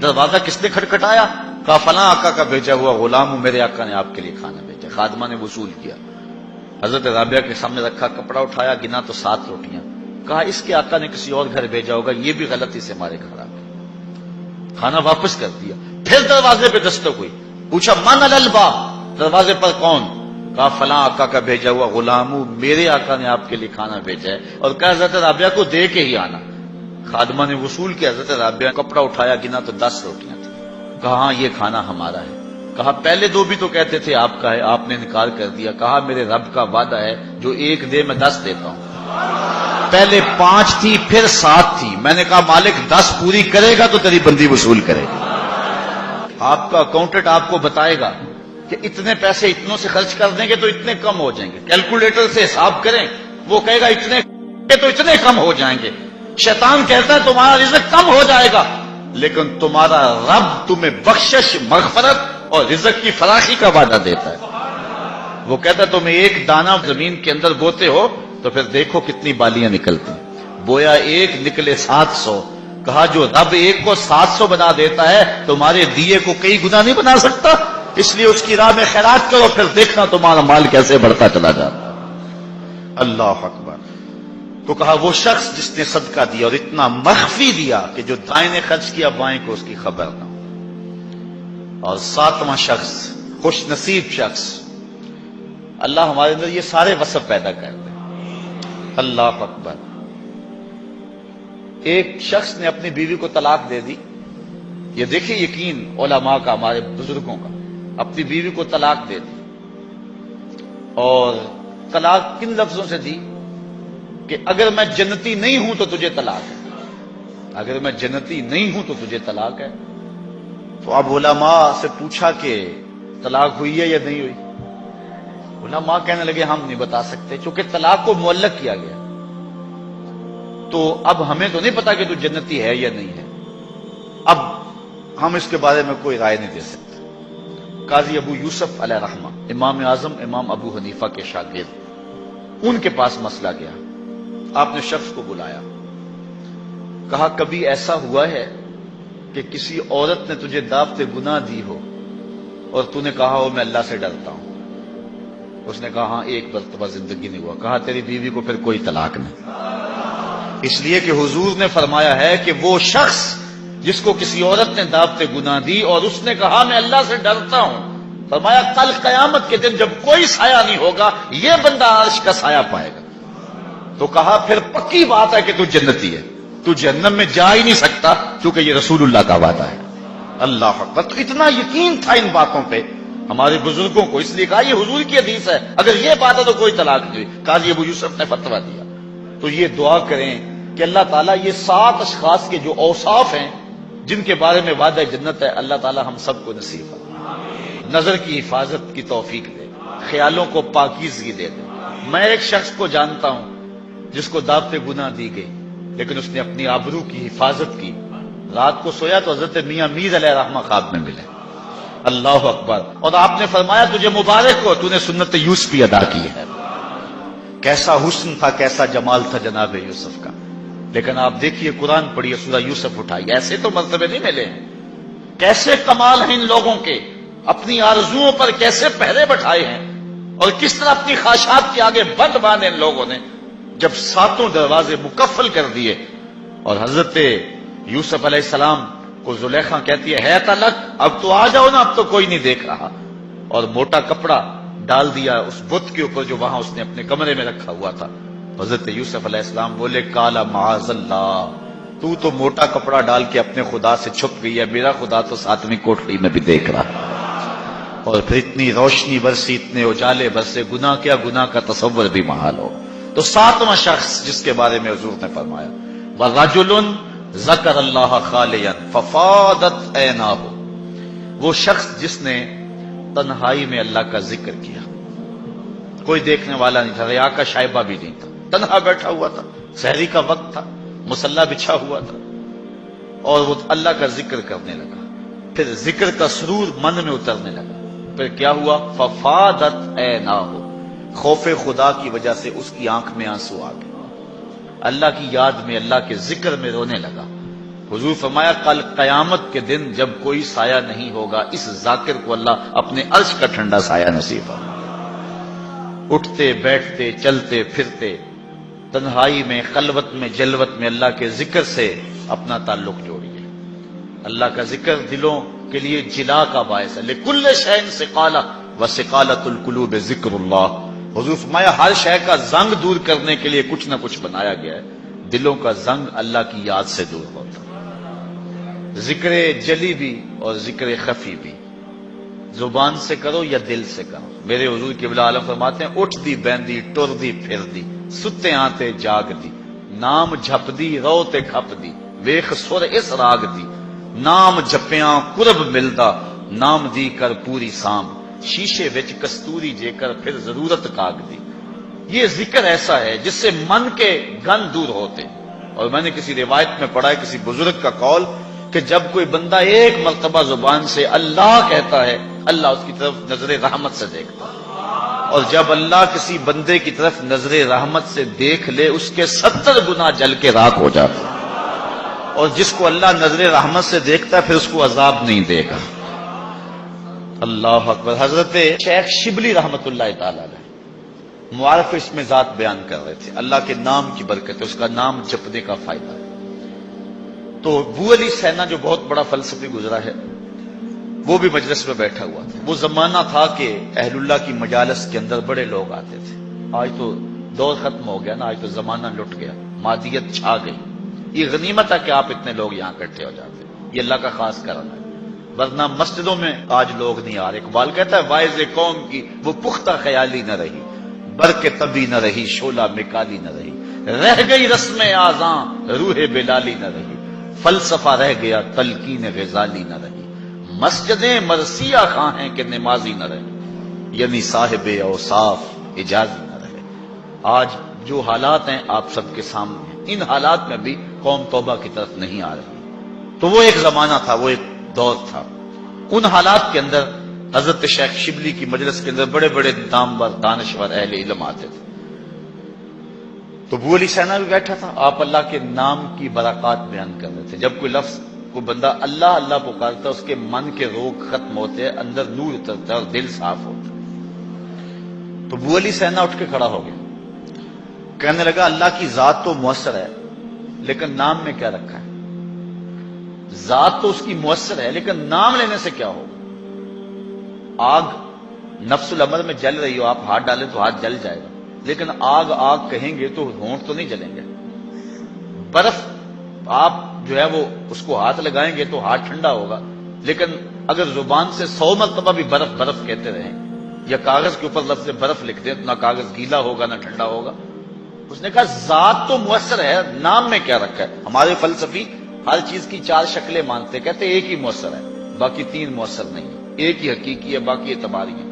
دروازہ کس نے کھٹکھٹایا؟ کہا فلاں آقا کا بھیجا ہوا غلام ہوں، میرے آقا نے آپ کے لیے کھانا بھیجا۔ خادمہ نے وصول کیا، حضرت رابعہ کے سامنے رکھا، کپڑا اٹھایا، گنا تو 7 روٹیاں۔ کہا اس کے آقا نے کسی اور گھر بھیجا ہوگا، یہ بھی غلطی سے ہمارے گھر آ گیا۔ کھانا واپس کر دیا۔ پھر دروازے پہ دستک ہوئی، پوچھا من الباب، دروازے پر کون؟ کہا فلاں آقا کا بھیجا ہوا غلام ہوں، میرے آقا نے آپ کے لیے کھانا بھیجا ہے، اور کہا حضرت رابعہ کو دے کے ہی آنا۔ خادمہ نے وصول کیا، حضرت رابعہ کپڑا اٹھایا، گنا تو 10 روٹیاں تھیں۔ کہا ہاں یہ کھانا ہمارا ہے۔ کہا پہلے 2 بھی تو کہتے تھے آپ کا ہے، آپ نے انکار کر دیا۔ کہا میرے رب کا وعدہ ہے جو 1 دے میں 10 دیتا ہوں۔ پہلے 5 تھی، پھر 7 تھی، میں نے کہا مالک 10 پوری کرے گا تو تیری بندی وصول کرے گا۔ آپ کا اکاؤنٹنٹ آپ کو بتائے گا کہ اتنے پیسے اتنوں سے خرچ کر دیں گے تو اتنے کم ہو جائیں گے، کیلکولیٹر سے حساب کریں، وہ کہے گا اتنے تو اتنے کم ہو جائیں گے۔ شیطان کہتا ہے تمہارا رزق کم ہو جائے گا، لیکن تمہارا رب تمہیں بخشش، مغفرت اور رزق کی فراخی کا وعدہ دیتا ہے۔ وہ کہتا ہے تم 1 دانہ زمین کے اندر بوتے ہو تو پھر دیکھو کتنی بالیاں نکلتی، بویا 1 نکلے 700۔ کہا جو رب 1 کو 700 بنا دیتا ہے تمہارے دیے کو کئی گنا نہیں بنا سکتا، اس لیے اس کی راہ میں خیرات کرو، پھر دیکھنا تمہارا مال کیسے بڑھتا چلا جاتا۔ اللہ اکبر۔ تو کہا وہ شخص جس نے صدقہ دیا اور اتنا مخفی دیا کہ جو دائیں نے خرچ کیا بائیں کو اس کی خبر نہ ہو۔ اور 7واں شخص، خوش نصیب شخص، اللہ ہمارے اندر یہ سارے وصف پیدا کر دے۔ اللہ اکبر۔ ایک شخص نے اپنی بیوی کو طلاق دے دی، یہ دیکھیں یقین علماء کا، ہمارے بزرگوں کا، اپنی بیوی کو طلاق دے دی، اور طلاق کن لفظوں سے دی کہ اگر میں جنتی نہیں ہوں تو تجھے طلاق ہے، اگر میں جنتی نہیں ہوں تو تجھے طلاق ہے۔ تو اب علماء سے پوچھا کہ طلاق ہوئی ہے یا نہیں ہوئی؟ علماء کہنے لگے ہم نہیں بتا سکتے، چونکہ طلاق کو معلق کیا گیا، تو اب ہمیں تو نہیں پتا کہ تو جنتی ہے یا نہیں ہے، اب ہم اس کے بارے میں کوئی رائے نہیں دے سکتے۔ قاضی ابو یوسف علیہ رحمہ، امام اعظم امام ابو حنیفہ کے شاگرد، ان کے پاس مسئلہ گیا۔ آپ نے شخص کو بلایا، کہا کبھی ایسا ہوا ہے کہ کسی عورت نے تجھے دعوت گناہ دی ہو اور تو نے کہا ہو میں اللہ سے ڈرتا ہوں؟ اس نے کہا ہاں 1 مرتبہ زندگی نہیں ہوا۔ کہا تیری بیوی کو پھر کوئی طلاق نہیں، اس لیے کہ حضور نے فرمایا ہے کہ وہ شخص جس کو کسی عورت نے دعوت گناہ دی اور اس نے کہا میں اللہ سے ڈرتا ہوں، فرمایا کل قیامت کے دن جب کوئی سایہ نہیں ہوگا یہ بندہ عرش کا سایہ پائے گا۔ تو کہا پھر پکی بات ہے کہ تو جنتی ہے، تو جہنم میں جا ہی نہیں سکتا کیونکہ یہ رسول اللہ کا وعدہ ہے۔ اللہ اکبر۔ تو اتنا یقین تھا ان باتوں پہ ہمارے بزرگوں کو، اس لیے کہا یہ حضور کی حدیث ہے، اگر یہ بات ہے تو کوئی طلاق نہیں ہوئی۔ قاضی ابو یوسف نے فتویٰ دیا۔ تو یہ دعا کریں کہ اللہ تعالیٰ یہ 7 اشخاص کے جو اوصاف ہیں جن کے بارے میں وعدہ جنت ہے، اللہ تعالیٰ ہم سب کو نصیب فرمائے، نظر کی حفاظت کی توفیق دے، خیالوں کو پاکیزگی دے دے۔ میں ایک شخص کو جانتا ہوں جس کو دعوت گناہ دی گئی، لیکن اس نے اپنی آبرو کی حفاظت کی، رات کو سویا تو حضرت میاں میر علیہ رحمہ خواب میں ملے۔ اللہ اکبر۔ اور آپ نے فرمایا تجھے مبارک ہو، تو نے سنت یوسفی ادا کی ہے۔ کیسا حسن تھا، کیسا جمال تھا جناب یوسف کا، لیکن آپ دیکھیے قرآن پڑھیے، سورہ یوسف اٹھائی، ایسے تو مرتبے نہیں ملے ہیں، کیسے کمال ہیں ان لوگوں کے، اپنی آرزوؤں پر کیسے پہرے بٹھائے ہیں، اور کس طرح اپنی خواہشات کے آگے بند باندھے ان لوگوں نے۔ جب 7 دروازے مکفل کر دیے اور حضرت یوسف علیہ السلام کو زلیخا کہتی ہے تلک، اب تو آ جاؤ نا، اب تو کوئی نہیں دیکھ رہا، اور موٹا کپڑا ڈال دیا اس بت کے اوپر جو وہاں اس نے اپنے کمرے میں رکھا ہوا تھا۔ حضرت یوسف علیہ السلام بولے کالا معاذ اللہ، تو موٹا کپڑا ڈال کے اپنے خدا سے چھپ گئی ہے، میرا خدا تو 7ویں کوٹری میں بھی دیکھ رہا۔ اور پھر اتنی روشنی برسی، اتنے اجالے برسے، گناہ کیا، گناہ کا تصور بھی محال ہو۔ تو 7واں شخص جس کے بارے میں حضور نے فرمایا وَرَجُلٌ ذَكَرَ اللَّهَ خَالِيًا فَفَاضَتْ عَيْنَاهُ، وہ شخص جس نے تنہائی میں اللہ کا ذکر کیا، کوئی دیکھنے والا نہیں تھا، ریا کا شائبہ بھی نہیں تھا، تنہا بیٹھا ہوا تھا، سحری کا وقت تھا، مصلی بچھا ہوا تھا، اور وہ اللہ کا ذکر کرنے لگا، پھر ذکر کا سرور من میں اترنے لگا، پھر کیا ہوا فَفَاضَتْ عَيْنَاهُ، خوف خدا کی وجہ سے اس کی آنکھ میں آنسو آ گئے، اللہ کی یاد میں، اللہ کے ذکر میں رونے لگا۔ حضور فرمایا کل قیامت کے دن جب کوئی سایہ نہیں ہوگا، اس ذاکر کو اللہ اپنے عرش کا ٹھنڈا سایہ نصیب فرمائے۔ اٹھتے بیٹھتے چلتے پھرتے تنہائی میں، خلوت میں، جلوت میں اللہ کے ذکر سے اپنا تعلق جوڑیے۔ اللہ کا ذکر دلوں کے لیے جلا کا باعث ہے۔ لِكُلِّ شَيْءٍ سِقَالَةٌ وَسِقَالَةُ الْقُلُوبِ ذِكْرُ اللَّهِ۔ حضور فرمایا ہر شے کا زنگ دور کرنے کے لیے کچھ نہ کچھ بنایا گیا ہے، دلوں کا زنگ اللہ کی یاد سے دور ہوتا ہے۔ ذکر جلی بھی اور ذکر خفی بھی، زبان سے کرو یا دل سے کرو۔ میرے حضور قبلہ عالم فرماتے ہیں اٹھ دی بیندی ٹر دی پھر دی، ستے آتے جاگ دی، نام جھپ دی رو تے کھپ دی، ویخ سر اس راگ دی، نام جپیاں قرب ملدا، نام دی کر پوری سام، شیشے وچ کستوری جے کر پھر ضرورت کاگ دی۔ یہ ذکر ایسا ہے جس سے من کے گن دور ہوتے۔ اور میں نے کسی روایت میں پڑھا ہے کسی بزرگ کا قول کہ جب کوئی بندہ ایک مرتبہ زبان سے اللہ کہتا ہے، اللہ اس کی طرف نظر رحمت سے دیکھتا ہے، اور جب اللہ کسی بندے کی طرف نظر رحمت سے دیکھ لے اس کے 70 گنا جل کے راکھ ہو جاتا ہے، اور جس کو اللہ نظر رحمت سے دیکھتا ہے پھر اس کو عذاب نہیں دے گا۔ اللہ اکبر۔ حضرت شیخ شبلی رحمت اللہ تعالی علیہ معارف اس میں ذات بیان کر رہے تھے، اللہ کے نام کی برکت ہے، اس کا نام جپنے کا فائدہ ہے۔ تو ابو علی سینا جو بہت بڑا فلسفی گزرا ہے، وہ بھی مجلس میں بیٹھا ہوا تھا۔ وہ زمانہ تھا کہ اہل اللہ کی مجالس کے اندر بڑے لوگ آتے تھے۔ آج تو دور ختم ہو گیا نا، آج تو زمانہ لٹ گیا، مادیت چھا گئی۔ یہ غنیمت ہے کہ آپ اتنے لوگ یہاں اکٹھے ہو جاتے، یہ اللہ کا خاص کرم ہے، ورنہ مسجدوں میں آج لوگ نہیں آ رہے۔ اقبال کہتا ہے واعظ قوم کی وہ پختہ خیالی نہ رہی، برق طبی نہ رہی، شعلہ مکالی نہ رہی، رہ گئی رسم آزاں روح بلالی نہ رہی، فلسفہ رہ گیا تلقین غزالی نہ رہی، مسجدیں مرثیہ خواہ ہیں کہ نمازی نہ رہے، یعنی صاحب اوصاف اجازی نہ رہے۔ آج جو حالات ہیں آپ سب کے سامنے ہیں، ان حالات میں بھی قوم توبہ کی طرف نہیں آ رہی۔ تو وہ ایک زمانہ تھا، وہ ایک دور تھا۔ ان حالات کے اندر حضرت شیخ شبلی کی مجلس کے اندر بڑے بڑے نامور دانشور اہل علم آتے تھے۔ تو ابو علی سینا بھی بیٹھا تھا، آپ اللہ کے نام کی برکات بیان کر رہے تھے۔ جب کوئی لفظ کوئی بندہ اللہ اللہ پکارتا اس کے من کے روگ ختم ہوتے، اندر نور اترتا اور دل صاف ہوتا۔ تو ابو علی سینا اٹھ کے کھڑا ہو گیا، کہنے لگا اللہ کی ذات تو مؤثر ہے لیکن نام میں کیا رکھا ہے؟ ذات تو اس کی مؤثر ہے لیکن نام لینے سے کیا ہوگا؟ آگ نفس الامر میں جل رہی ہو، آپ ہاتھ ڈالیں تو ہاتھ جل جائے گا، لیکن آگ آگ کہیں گے تو ہونٹ تو نہیں جلیں گے۔ برف آپ جو ہے وہ اس کو ہاتھ لگائیں گے تو ہاتھ ٹھنڈا ہوگا، لیکن اگر زبان سے 100 مرتبہ بھی برف برف کہتے رہیں یا کاغذ کے اوپر لفظ برف لکھ دیں تو نہ کاغذ گیلا ہوگا نہ ٹھنڈا ہوگا۔ اس نے کہا ذات تو مؤثر ہے، نام میں کیا رکھا ہے؟ ہمارے فلسفی ہر چیز کی 4 شکلیں مانتے، کہتے ایک ہی مؤثر ہے باقی 3 مؤثر نہیں ہے، ایک ہی حقیقی ہے باقی اعتباری ہے۔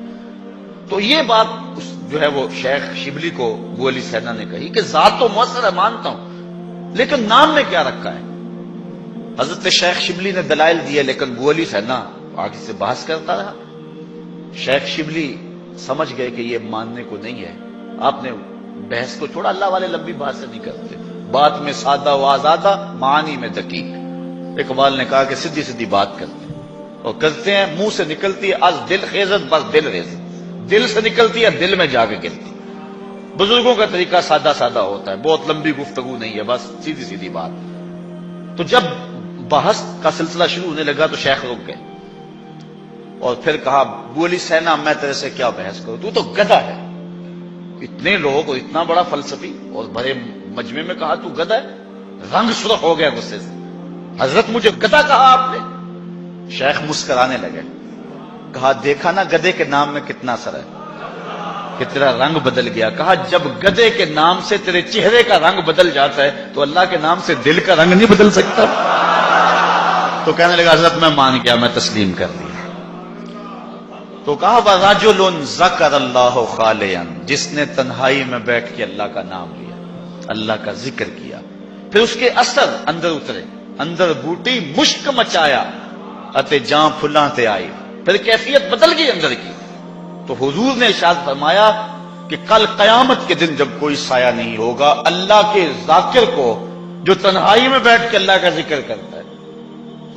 تو یہ بات جو ہے وہ شیخ شبلی کو ابو علی سینا نے کہی کہ ذات تو مؤثر ہے مانتا ہوں لیکن نام میں کیا رکھا ہے؟ حضرت شیخ شبلی نے دلائل دیے لیکن ابو علی سینا آگے سے بحث کرتا رہا۔ شیخ شبلی سمجھ گئے کہ یہ ماننے کو نہیں ہے، آپ نے بحث کو چھوڑا، اللہ والے لمبی بحث نہیں کرتے، بات میں سادہ و آزادہ، معانی میں دقیق۔ اقبال نے کہا کہ سیدھی سیدھی بات کرتے ہیں، اور کرتے ہیں منہ سے نکلتی ہے از دل خیزت بس دل ریزت، دل سے نکلتی ہے دل میں جا کے گرتی۔ بزرگوں کا طریقہ سادہ سادہ ہوتا ہے، بہت لمبی گفتگو نہیں ہے، بس سیدھی سیدھی بات۔ تو جب بحث کا سلسلہ شروع ہونے لگا تو شیخ رک گئے اور پھر کہا ابو علی سینا میں تیرے سے کیا بحث کروں، تو گدھا ہے۔ اتنے لوگ اور اتنا بڑا فلسفی اور بڑے مجمع میں کہا تو گدھا ہے، رنگ سرخ ہو گیا غصے سے۔ حضرت مجھے گدھا کہا آپ نے؟ شیخ مسکرانے لگے، کہا دیکھا نا گدھے کے نام میں کتنا اثر ہے کہ تیرا رنگ بدل گیا۔ کہا جب گدھے کے نام سے تیرے چہرے کا رنگ بدل جاتا ہے تو اللہ کے نام سے دل کا رنگ نہیں بدل سکتا؟ تو کہنے لگا حضرت میں مان گیا، میں تسلیم کر لیا۔ تو کہا وَرَجُلٌ ذَكَرَ اللَّهُ خَالِيًا، جس نے تنہائی میں بیٹھ کے اللہ کا نام لیا، اللہ کا ذکر کیا، پھر اس کے اثر اندر اترے، اندر بوٹی مشک مچایا اتے جاں پھلاں تے آئی، پھر کیفیت بدل گئی اندر کی۔ تو حضور نے ارشاد فرمایا کہ کل قیامت کے دن جب کوئی سایہ نہیں ہوگا، اللہ کے ذاکر کو جو تنہائی میں بیٹھ کے اللہ کا ذکر کرتا ہے،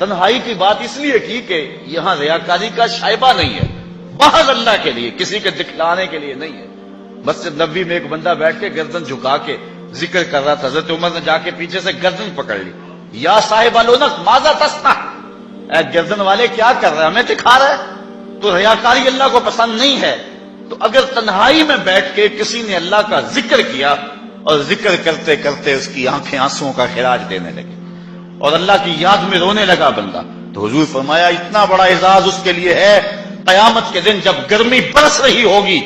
تنہائی کی بات اس لیے کی کہ یہاں ریاکاری کا شائبہ نہیں ہے، محض اللہ کے لیے، کسی کے دکھلانے کے لیے نہیں ہے۔ مسجد نبوی میں ایک بندہ بیٹھ کے گردن جھکا کے ذکر کر رہا تھا، حضرت عمر نے جا کے پیچھے سے گردن پکڑ لی، یا صاحب العنق ماذا تصنع، اے گردن والے کیا کر رہا ہے، ہمیں دکھا رہا ہے؟ تو ریاکاری اللہ کو پسند نہیں ہے۔ تو اگر تنہائی میں بیٹھ کے کسی نے اللہ کا ذکر کیا اور ذکر کرتے کرتے اس کی آنکھیں آنسوؤں کا خراج دینے لگی اور اللہ کی یاد میں رونے لگا بندہ، تو حضور فرمایا اتنا بڑا اعزاز اس کے لیے ہے، قیامت کے دن جب گرمی برس رہی ہوگی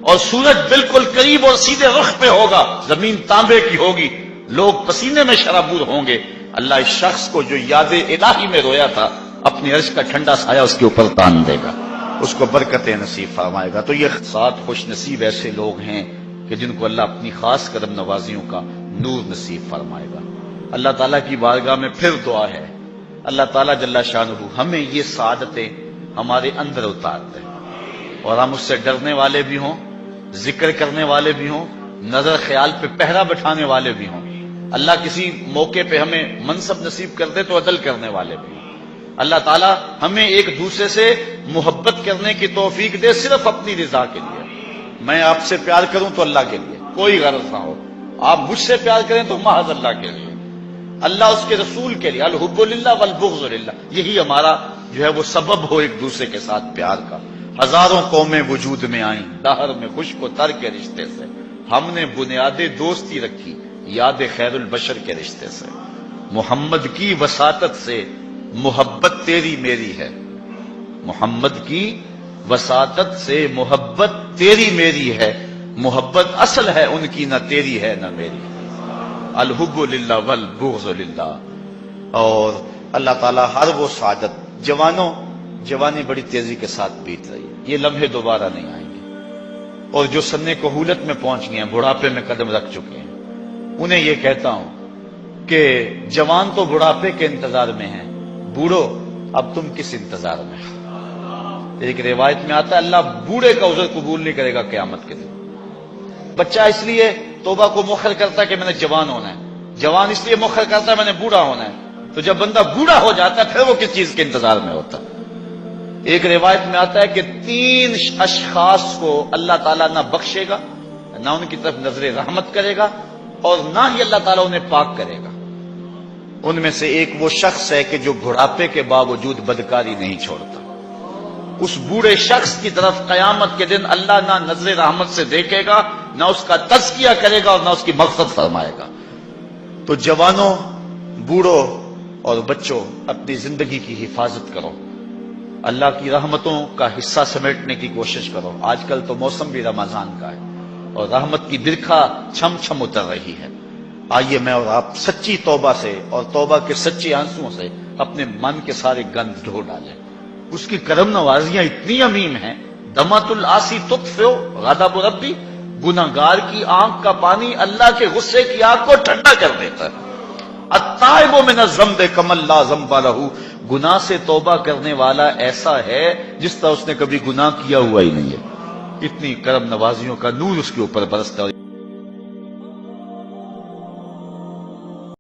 اور سورج بالکل قریب اور سیدھے رخ پہ ہوگا، زمین تانبے کی ہوگی، لوگ پسینے میں شرابور ہوں گے، اللہ اس شخص کو جو یاد الہی میں رویا تھا اپنی عرش کا ٹھنڈا سایہ اس کے اوپر تان دے گا، اس کو برکتیں نصیب فرمائے گا۔ تو یہ 7 خوش نصیب ایسے لوگ ہیں کہ جن کو اللہ اپنی خاص کرم نوازیوں کا نور نصیب فرمائے گا۔ اللہ تعالیٰ کی بارگاہ میں پھر دعا ہے، اللہ تعالیٰ جل شانہ ہمیں یہ سعادتیں ہمارے اندر اتار دے اور ہم اس سے ڈرنے والے بھی ہوں، ذکر کرنے والے بھی ہوں، نظر خیال پہ پہرا بٹھانے والے بھی ہوں۔ اللہ کسی موقع پہ ہمیں منصب نصیب کر دے تو عدل کرنے والے بھی ہوں۔ اللہ تعالیٰ ہمیں ایک دوسرے سے محبت کرنے کی توفیق دے صرف اپنی رضا کے لیے۔ میں آپ سے پیار کروں تو اللہ کے لیے، کوئی غرض نہ ہو، آپ مجھ سے پیار کریں تو محض اللہ کے لیے، اللہ اس کے رسول کے لیے، الحب للہ والبغض للہ، یہی ہمارا جو ہے وہ سبب ہو ایک دوسرے کے ساتھ پیار کا۔ ہزاروں قومیں وجود میں آئیں دہر میں خشک و تر کے رشتے سے، ہم نے بنیاد دوستی رکھی یاد خیر البشر کے رشتے سے، محمد کی وساطت سے محبت تیری میری ہے، محمد کی وساطت سے محبت تیری میری ہے، محبت اصل ہے ان کی نہ تیری ہے نہ میری، الحب للہ والبغض للہ۔ اور اللہ تعالیٰ ہر وہ سعادت، جوانی بڑی تیزی کے ساتھ بیت رہی ہے، یہ لمحے دوبارہ نہیں آئیں گے، اور جو سن کہولت میں پہنچ گئے ہیں، بڑھاپے میں قدم رکھ چکے ہیں، انہیں یہ کہتا ہوں کہ جوان تو بڑھاپے کے انتظار میں ہیں، بوڑھو اب تم کس انتظار میں؟ ایک روایت میں آتا ہے اللہ بوڑھے کا عذر قبول نہیں کرے گا قیامت کے دن۔ بچہ اس لیے توبہ کو مؤخر کرتا ہے کہ میں نے جوان ہونا ہے، جوان اس لیے مؤخر کرتا ہے میں نے بوڑھا ہونا ہے، تو جب بندہ بوڑھا ہو جاتا ہے پھر وہ کس چیز کے انتظار میں ہوتا ہے؟ ایک روایت میں آتا ہے کہ 3 اشخاص کو اللہ تعالیٰ نہ بخشے گا، نہ ان کی طرف نظر رحمت کرے گا، اور نہ ہی اللہ تعالیٰ انہیں پاک کرے گا۔ ان میں سے ایک وہ شخص ہے کہ جو بڑھاپے کے باوجود بدکاری نہیں چھوڑتا، اس بوڑھے شخص کی طرف قیامت کے دن اللہ نہ نظر رحمت سے دیکھے گا، نہ اس کا تزکیہ کرے گا اور نہ اس کی مغفرت فرمائے گا۔ تو جوانوں، بوڑھوں اور بچوں، اپنی زندگی کی حفاظت کرو، اللہ کی رحمتوں کا حصہ سمیٹنے کی کوشش کرو۔ آج کل تو موسم بھی رمضان کا ہے اور رحمت کی برکھا چھم چھم اتر رہی ہے۔ آئیے میں اور آپ سچی توبہ سے اور توبہ کے سچے آنسوؤں سے اپنے من کے سارے گند دھو ڈالیں۔ اس کی کرم نوازیاں اتنی عظیم ہیں، دمت العاصی تطفئ غضب ربی، گناہگار کی آنکھ کا پانی اللہ کے غصے کی آگ کو ٹھنڈا کر دیتا ہے۔ التائب من الذنب کمن لا ذنب لہ، گناہ سے توبہ کرنے والا ایسا ہے جس طرح اس نے کبھی گناہ کیا ہوا ہی نہیں ہے۔ اتنی کرم نوازیوں کا نور اس کے اوپر برستا ہے اور